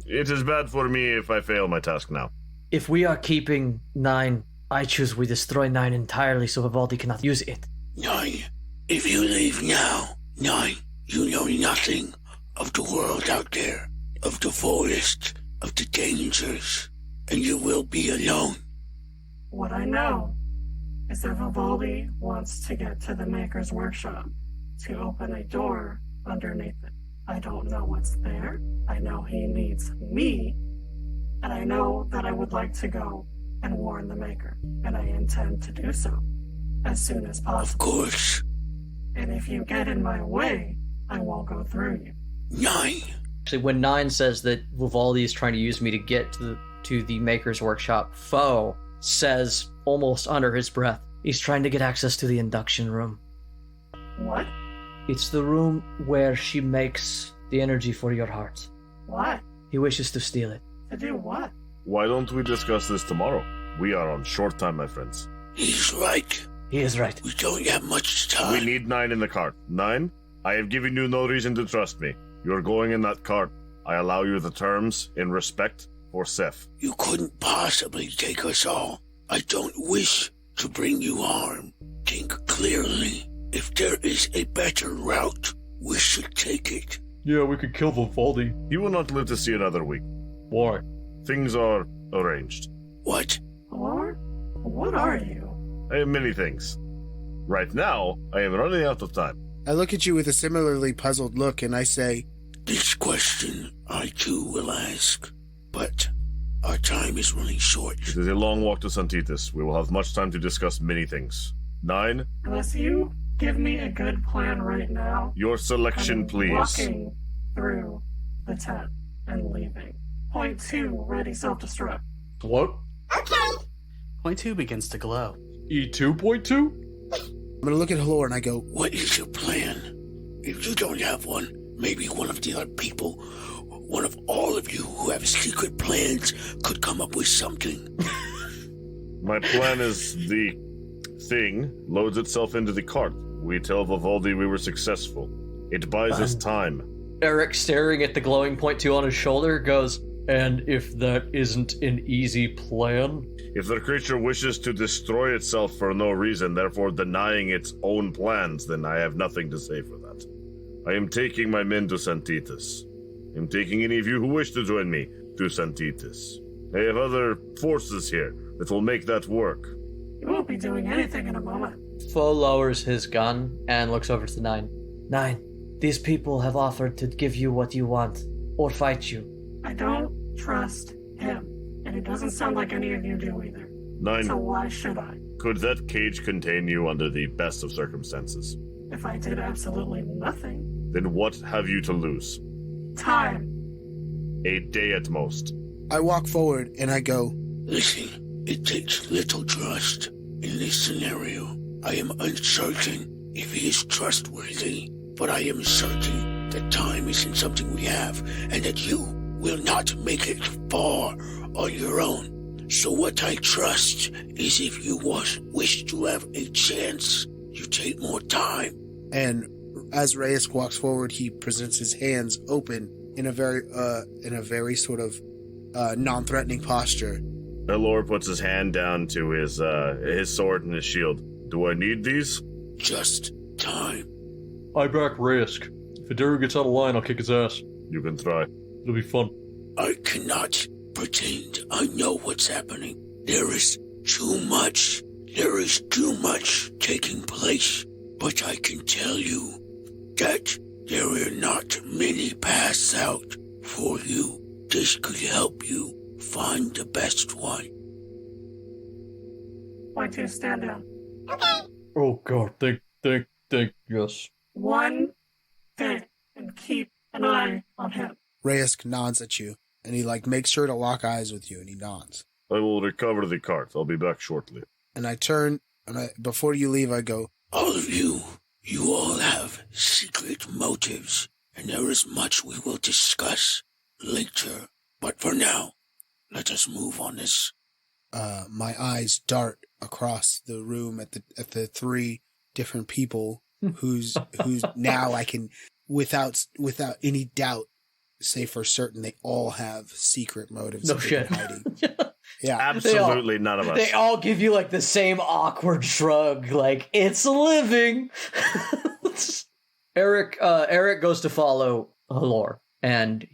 It is bad for me if I fail my task now. If we are keeping 9, I choose we destroy 9 entirely so Vivaldi cannot use it. 9. If you leave now, 9, you know nothing of the world out there, of the forest, of the dangers, and you will be alone. What I know is that Vivaldi wants to get to the Maker's Workshop to open a door underneath it. I don't know what's there. I know he needs me, and I know that I would like to go and warn the Maker, and I intend to do so as soon as Of possible. course. And if you get in my way, I won't go through you. 9. Actually, when 9 says that Vivaldi is trying to use me to get to the Maker's Workshop, Foe says almost under his breath, he's trying to get access to the induction room. What? It's the room where she makes the energy for your heart. Why? He wishes to steal it. To do what? Why don't we discuss this tomorrow? We are on short time, my friends. He's right. He is right. We don't have much time. We need 9 in the cart. 9, I have given you no reason to trust me. You're going in that cart. I allow you the terms in respect for Seth. You couldn't possibly take us all. I don't wish to bring you harm. Think clearly. If there is a better route, we should take it. Yeah, we could kill Vivaldi. You will not live to see another week. Why? Things are arranged. What? Lord? What are you? I have many things. Right now, I am running out of time. I look at you with a similarly puzzled look, and I say, This question I too will ask, but our time is running short. It is a long walk to Santitas. We will have much time to discuss many things. 9. Unless you give me a good plan right now. Your selection, I'm please. Walking through the tent and leaving. Point 2, ready self-destruct. What? Point 2 begins to glow. E2.2? I'm going to look at Halor and I go, What is your plan? If you don't have one, maybe one of the other people, one of all of you who have secret plans could come up with something. My plan is the thing loads itself into the cart. We tell Vivaldi we were successful. It buys us time. Eric, staring at the glowing point 2 on his shoulder, goes, and if that isn't an easy plan? If the creature wishes to destroy itself for no reason, therefore denying its own plans, then I have nothing to say for that. I am taking my men to Santitas. I am taking any of you who wish to join me to Santitas. I have other forces here that will make that work. You won't be doing anything in a moment. Foe lowers his gun and looks over to 9. 9. These people have offered to give you what you want, or fight you. I don't trust him, and it doesn't sound like any of you do either. 9. So why should I? Could that cage contain you under the best of circumstances? If I did absolutely nothing. Then what have you to lose? Time. A day at most. I walk forward and I go, Listen, it takes little trust. In this scenario, I am uncertain if he is trustworthy, but I am certain that time isn't something we have, and that you will not make it far on your own. So what I trust is if you wish to have a chance, you take more time. and as Reyes walks forward, he presents his hands open in a very sort of non-threatening posture. Elor puts his hand down to his sword and his shield. Do I need these? Just time. I back Risk. If Adaru gets out of line, I'll kick his ass. You can try. It'll be fun. I cannot pretend I know what's happening. There is too much. There is too much taking place. But I can tell you that there are not many paths out for you. This could help you find the best one. Point 2, stand down. Oh god, think, yes. One thing, and keep an eye on him. Reyes nods at you, and he makes sure to lock eyes with you, and he nods. I will recover the cart. I'll be back shortly. And I turn, and before you leave, I go, All of you all have secret motives, and there is much we will discuss later. But for now, let us move on this. my eyes dart across the room at the three different people who's now I can without any doubt say for certain they all have secret motives. No shit. Hiding. Yeah, Absolutely none of us. They all give you the same awkward shrug, it's a living. Eric goes to follow Halor, and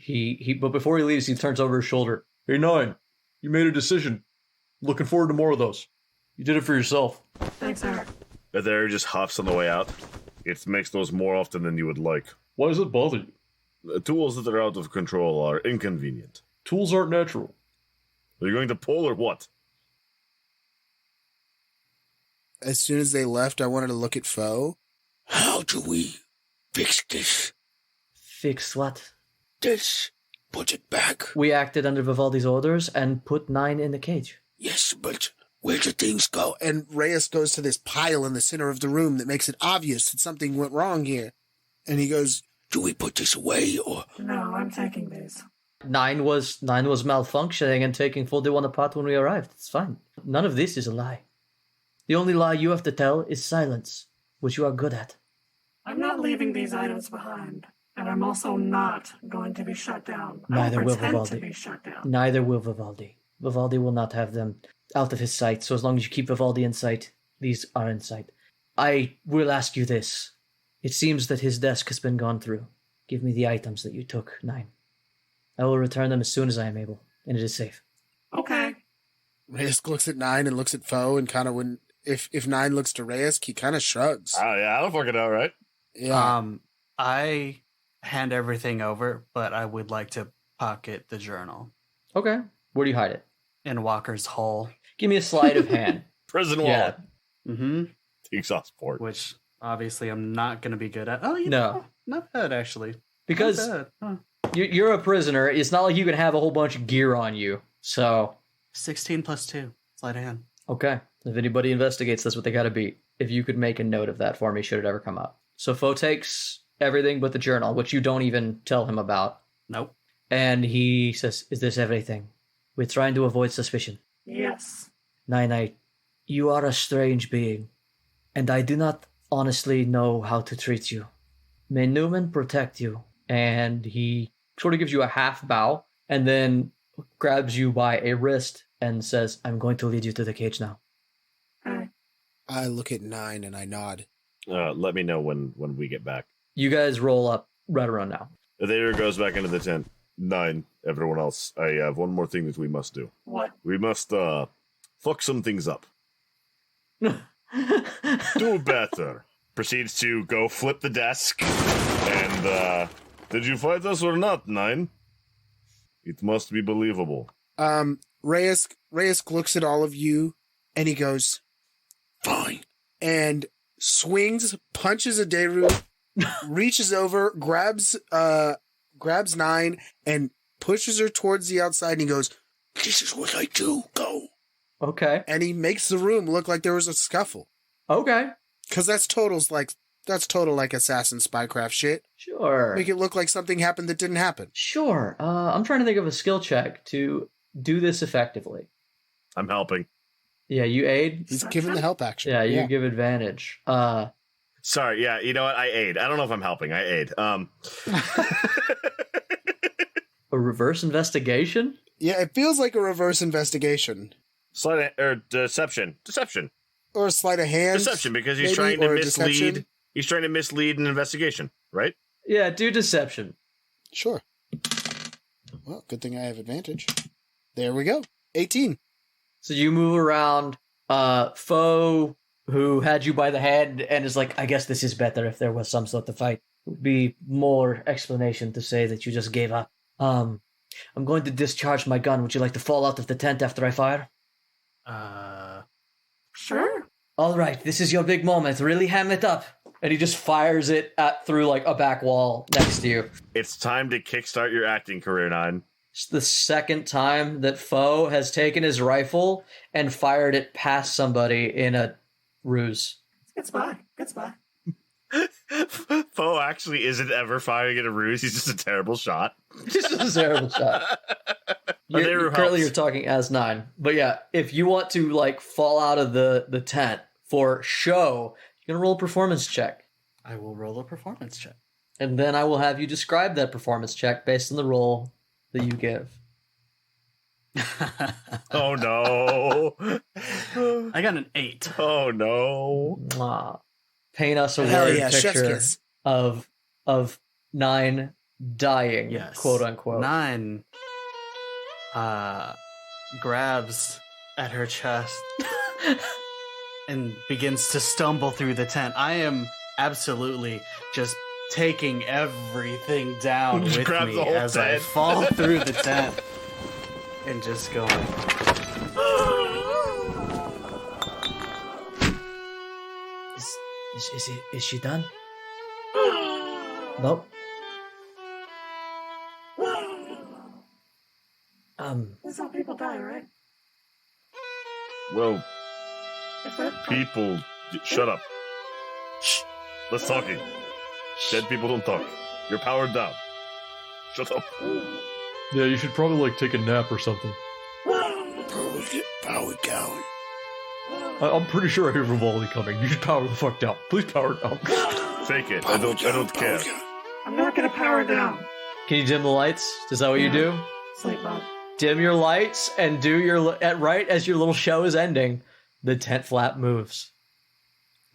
but before he leaves, he turns over his shoulder. Hey, 9, you made a decision. Looking forward to more of those. You did it for yourself. Thanks, Eric. There just hops on the way out. It makes those more often than you would like. Why does it bother you? The tools that are out of control are inconvenient. Tools aren't natural. Are you going to pull or what? as soon as they left, I wanted to look at Foe. How do we fix this? Fix what? This. Put it back. We acted under Vivaldi's orders and put 9 in the cage. Yes, but where do things go? And Reyes goes to this pile in the center of the room that makes it obvious that something went wrong here. And he goes, Do we put this away, or... No, I'm taking these. 9 was malfunctioning and taking fully one apart when we arrived. It's fine. None of this is a lie. The only lie you have to tell is silence, which you are good at. I'm not leaving these items behind, and I'm also not going to be shut down. Neither I will pretend to Vivaldi. be shut down. Neither will Vivaldi. Vivaldi will not have them out of his sight, so as long as you keep Vivaldi in sight, these are in sight. I will ask you this. It seems that his desk has been gone through. Give me the items that you took, 9. I will return them as soon as I am able, and it is safe. Okay. Reyes looks at 9 and looks at Foe, and kind of if 9 looks to Reyes, he kind of shrugs. Oh, yeah, I don't fucking know, right? Yeah. I hand everything over, but I would like to pocket the journal Okay. Where do you hide it? in Walker's hull. Give me a sleight of hand. Prison wallet. Mm-hmm. The exhaust port. Which obviously I'm not going to be good at. Oh, you No. know, not bad actually. Because Not bad. Huh. you're a prisoner. It's not like you can have a whole bunch of gear on you. So, 16 plus 2. Sleight of hand. okay. If anybody investigates, that's what they got to beat. If you could make a note of that for me, should it ever come up. So, Foe takes everything but the journal, which you don't even tell him about. Nope. And he says, "Is this everything? We're trying to avoid suspicion. Yes. Nine, you are a strange being, and I do not honestly know how to treat you. May Newman protect you." And he sort of gives you a half bow and then grabs you by a wrist and says, I'm going to lead you to the cage now. Hi. I look at 9 and I nod. Let me know when we get back. you guys roll up right around now. Adair goes back into the tent. 9, everyone else. I have one more thing that we must do. What? We must, fuck some things up. Do better. Proceeds to go flip the desk. And, did you fight us or not, 9? It must be believable. Reyes looks at all of you and he goes, Fine. and swings, punches Adair, reaches over, grabs 9 and pushes her towards the outside and he goes, This is what I do. Go. Okay. and he makes the room look like there was a scuffle. Okay. Cause that's total like assassin spycraft shit. Sure. Make it look like something happened that didn't happen. Sure. I'm trying to think of a skill check to do this effectively. I'm helping. Yeah, you aid? He's given the help action. Yeah, you give advantage. Sorry, yeah, you know what? I aid. I don't know if I'm helping. I aid. A reverse investigation? Yeah, it feels like a reverse investigation. Sleight or deception. Or a sleight of hand. Deception, because he's maybe, trying to or a mislead. deception. He's trying to mislead an investigation, right? Yeah, do deception. Sure. Well, good thing I have advantage. There we go. 18. So you move around. Foe, who had you by the hand and is like, I guess this is better if there was some sort of fight. Would be more explanation to say that you just gave up. I'm going to discharge my gun. Would you like to fall out of the tent after I fire? Sure. All right, this is your big moment. Really ham it up. And he just fires it through like a back wall next to you. It's time to kickstart your acting career, 9. It's the second time that Foe has taken his rifle and fired it past somebody in a ruse. Good spy. Good spy. Poe actually isn't ever firing at a ruse. He's just a terrible shot. Just a terrible shot. Currently you're talking as 9. But yeah, if you want to like fall out of the tent for show, you're going to roll a performance check. I will roll a performance check. And then I will have you describe that performance check based on the roll that you give. Oh no. I got an 8. Oh no. Mwah. Paint us a Hell word yeah, chef's picture kiss. of 9 dying, Yes. quote unquote. 9 grabs at her chest and begins to stumble through the tent. I am absolutely just taking everything down Just with grab me the whole as I tent. fall through the tent and just going. Is she done? Nope. That's how people die, right? Well, If that people... Shut up. Shh. Let's talking. Dead people don't talk. You're powered down. Shut up. Yeah, you should probably like take a nap or something. Probably get powered down. I'm pretty sure I hear Vivaldi coming. You should power the fuck down. Please power down. Fake it. I don't care. I'm not gonna power down. Can you dim the lights? Is that what you do? Sleep mode. Dim your lights and do your right as your little show is ending, the tent flap moves.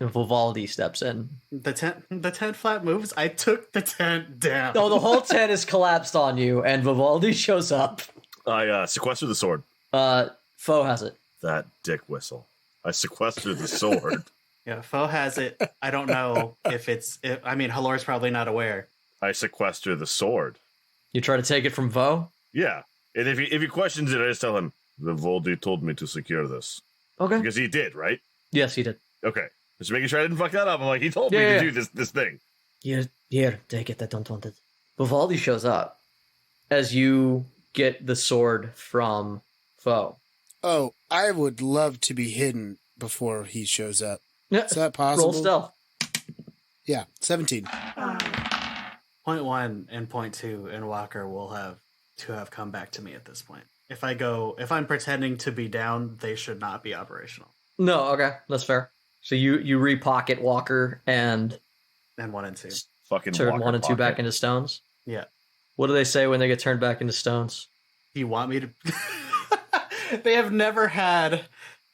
And Vivaldi steps in. The tent flap moves. I took the tent down. Oh, the whole tent is collapsed on you, and Vivaldi shows up. I sequester the sword. Foe has it. That dick whistle. I sequester the sword. Yeah, Foe has it. I don't know if Halor's probably not aware. I sequester the sword. You try to take it from Vo? Yeah. And if he questions it, I just tell him, Vivaldi told me to secure this. Okay. Because he did, right? Yes, he did. Okay. Just making sure I didn't fuck that up. I'm like, he told me to do this thing. Here, take it. I don't want it. Vivaldi shows up as you get the sword from Foe. Oh, I would love to be hidden before he shows up. Yeah. Is that possible? Roll stealth. Yeah, 17. Point 1 and point 2 and Walker will have come back to me at this point. If I'm pretending to be down, they should not be operational. No, okay, that's fair. So you re-pocket Walker and 1 and 2. Fucking turn Walker 1 and 2 pocket. back into stones? Yeah. What do they say when they get turned back into stones? Do you want me to? They have never had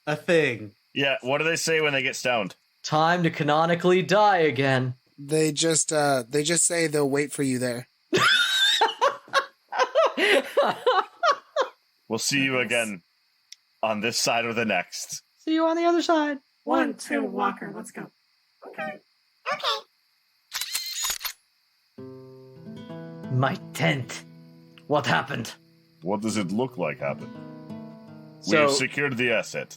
a thing. Yeah, what do they say when they get stoned? Time to canonically die again. They just say they'll wait for you there. We'll see you again on this side or the next. See you on the other side. 1, 2, Walker, let's go. Okay. My tent. What happened? What does it look like happened? We So- have secured the asset.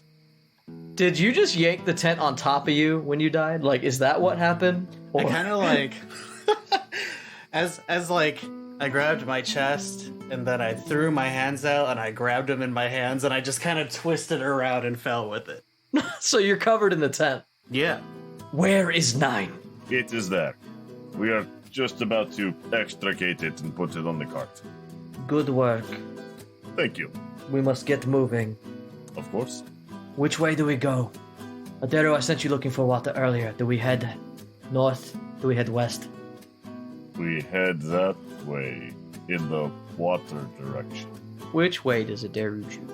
Did you just yank the tent on top of you when you died? Like, is that what happened? I Or- kind of like as like I grabbed my chest and then I threw my hands out and I grabbed them in my hands and I just kind of twisted around and fell with it. So you're covered in the tent. Yeah. Where is 9? It is there. We are just about to extricate it and put it on the cart. Good work. Thank you. We must get moving. Of course. Which way do we go? Adero, I sent you looking for water earlier. Do we head north? Do we head west? We head that way in the water direction. Which way does Adaru shoot?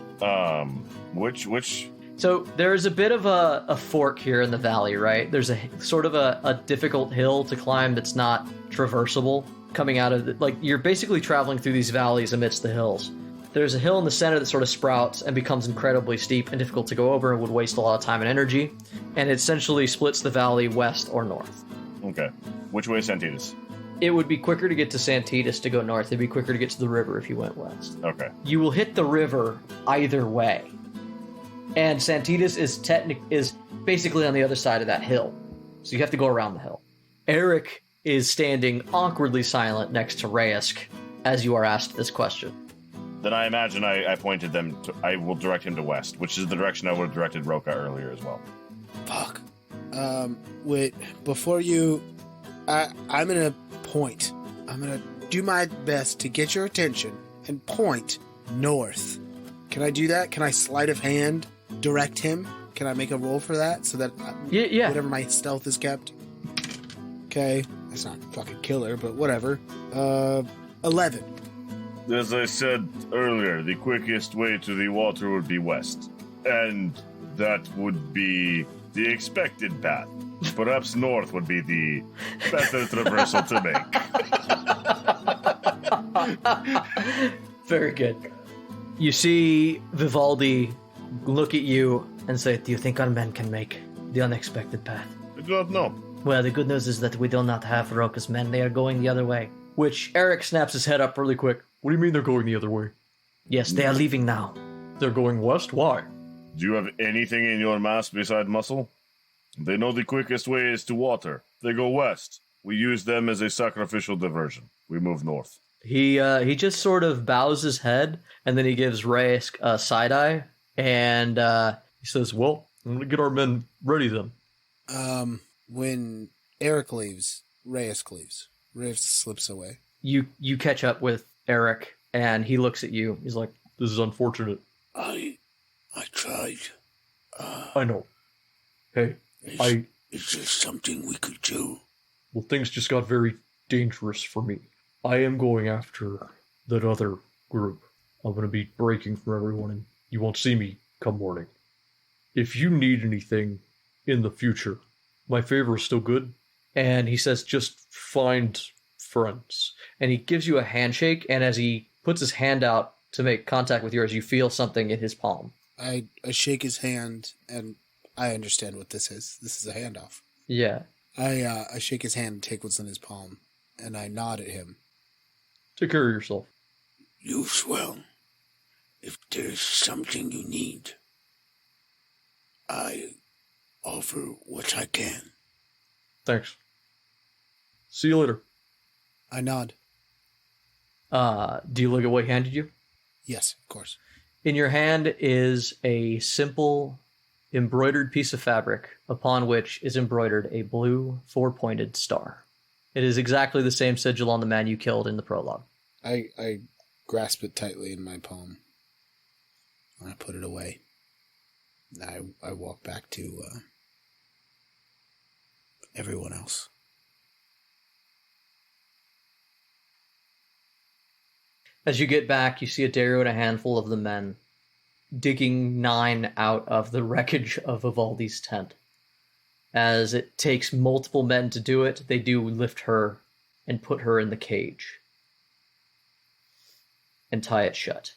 Which? So there is a bit of a fork here in the valley, right? There's a sort of a difficult hill to climb that's not traversable coming out of the, like, you're basically traveling through these valleys amidst the hills. There's a hill in the center that sort of sprouts and becomes incredibly steep and difficult to go over and would waste a lot of time and energy. And it essentially splits the valley west or north. Okay. Which way is Santitas? It would be quicker to get to Santitas to go north. It'd be quicker to get to the river if you went west. Okay. You will hit the river either way. And Santitas is basically on the other side of that hill. So you have to go around the hill. Eric is standing awkwardly silent next to Reyes as you are asked this question. Then I imagine I pointed them to, I will direct him to west, which is the direction I would have directed Roka earlier as well. Fuck. Wait, before you... I'm gonna point. I'm gonna do my best to get your attention and point north. Can I do that? Can I sleight of hand direct him? Can I make a roll for that so that Yeah. whatever my stealth is kept? Okay, that's not fucking killer, but whatever. 11. As I said earlier, the quickest way to the water would be west. And that would be the expected path. Perhaps north would be the better traversal to make. Very good. You see Vivaldi look at you And say, do you think our men can make the unexpected path? I do not know. Well, the good news is that we do not have Roka's men. They are going the other way. which Eric snaps his head up really quick. What do you mean they're going the other way? Yes, they are leaving now. They're going west? Why? Do you have anything in your mask beside muscle? They know the quickest way is to water. They go west. We use them as a sacrificial diversion. We move north. He just sort of bows his head, and then he gives Reyes a side eye, and He says, well, I'm going to get our men ready then. When Eric leaves, Reyes leaves. Reyes slips away. you catch up with Eric, and he looks at you. He's like, This is unfortunate. I tried. I know. Hey, Is there something we could do? well, things just got very dangerous for me. I am going after that other group. I'm going to be breaking from everyone, and you won't see me come morning. If you need anything in the future, my favor is still good. and he says, just find friends. And he gives you a handshake, and as he puts his hand out to make contact with yours, you feel something in his palm. I shake his hand and I understand what this is. This is a handoff. Yeah. I shake his hand and take what's in his palm, and I nod at him. Take care of yourself. You've well. If there's something you need, I offer what I can. Thanks. See you later. I nod. Do you look at what he handed you? Yes, of course. In your hand is a simple embroidered piece of fabric upon which is embroidered a blue four-pointed star. It is exactly the same sigil on the man you killed in the prologue. I grasp it tightly in my palm. I put it away. I walk back to everyone else. As you get back, you see Adario and a handful of the men digging 9 out of the wreckage of Vivaldi's tent. As it takes multiple men to do it, they do lift her and put her in the cage and tie it shut.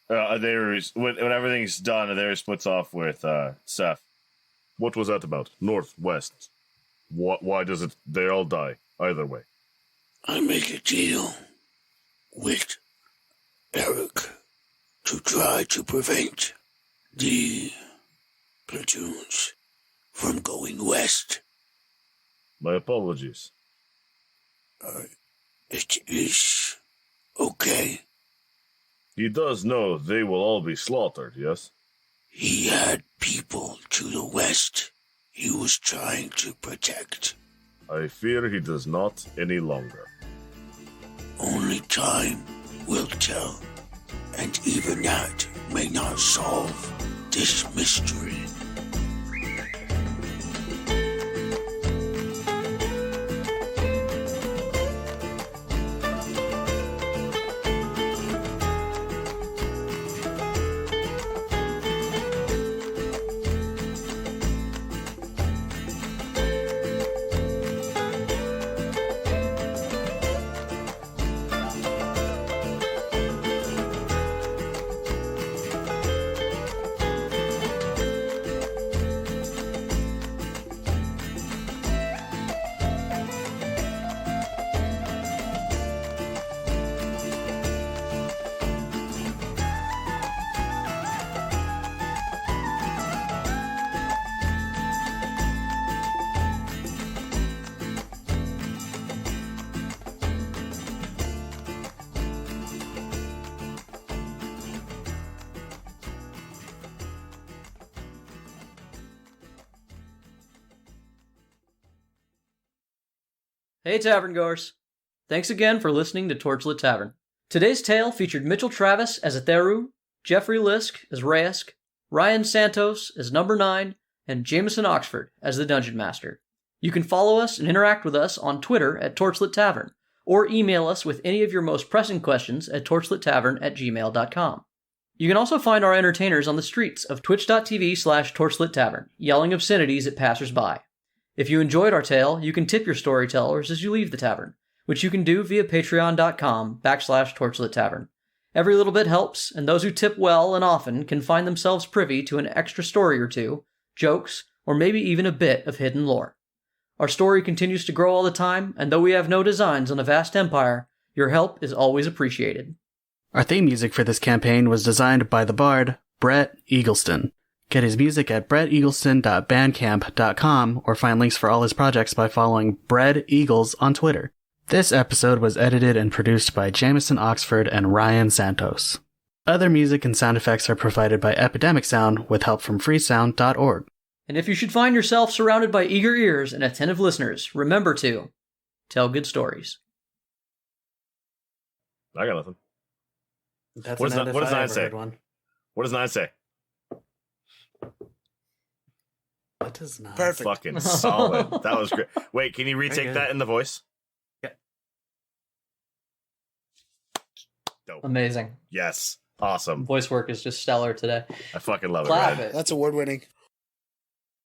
When everything's done, Adair splits off with Seth. What was that about? North, west? Why does it... They all die, either way. I make a deal with Eric to try to prevent the platoons from going west. My apologies. It is okay. He does know they will all be slaughtered, yes? He had people to the west he was trying to protect. I fear he does not any longer. Only time will tell, and even that may not solve this mystery. Hey Tavern Goers! Thanks again for listening to Torchlit Tavern. Today's tale featured Mitchell Travis as Atheru, Jeffrey Lisk as Raysk, Ryan Santos as Number 9, and Jameson Oxford as the Dungeon Master. You can follow us and interact with us on Twitter at Torchlit Tavern, or email us with any of your most pressing questions at torchlittavern@gmail.com. You can also find our entertainers on the streets of twitch.tv/torchlittavern, yelling obscenities at passersby. If you enjoyed our tale, you can tip your storytellers as you leave the tavern, which you can do via patreon.com/torchlittavern. Every little bit helps, and those who tip well and often can find themselves privy to an extra story or two, jokes, or maybe even a bit of hidden lore. Our story continues to grow all the time, and though we have no designs on a vast empire, your help is always appreciated. Our theme music for this campaign was designed by the bard, Brett Eagleston. Get his music at bretteagleston.bandcamp.com or find links for all his projects by following Bread Eagles on Twitter. This episode was edited and produced by Jameson Oxford and Ryan Santos. Other music and sound effects are provided by Epidemic Sound with help from freesound.org. And if you should find yourself surrounded by eager ears and attentive listeners, remember to tell good stories. I got nothing. That's What does 9 say? One. What does 9 say? What does 9? Perfect. Fucking solid. That was great. Wait, can you retake that in the voice? Yeah. Dope. Amazing. Yes. Awesome. Voice work is just stellar today. I fucking love Clap it, it. That's award winning.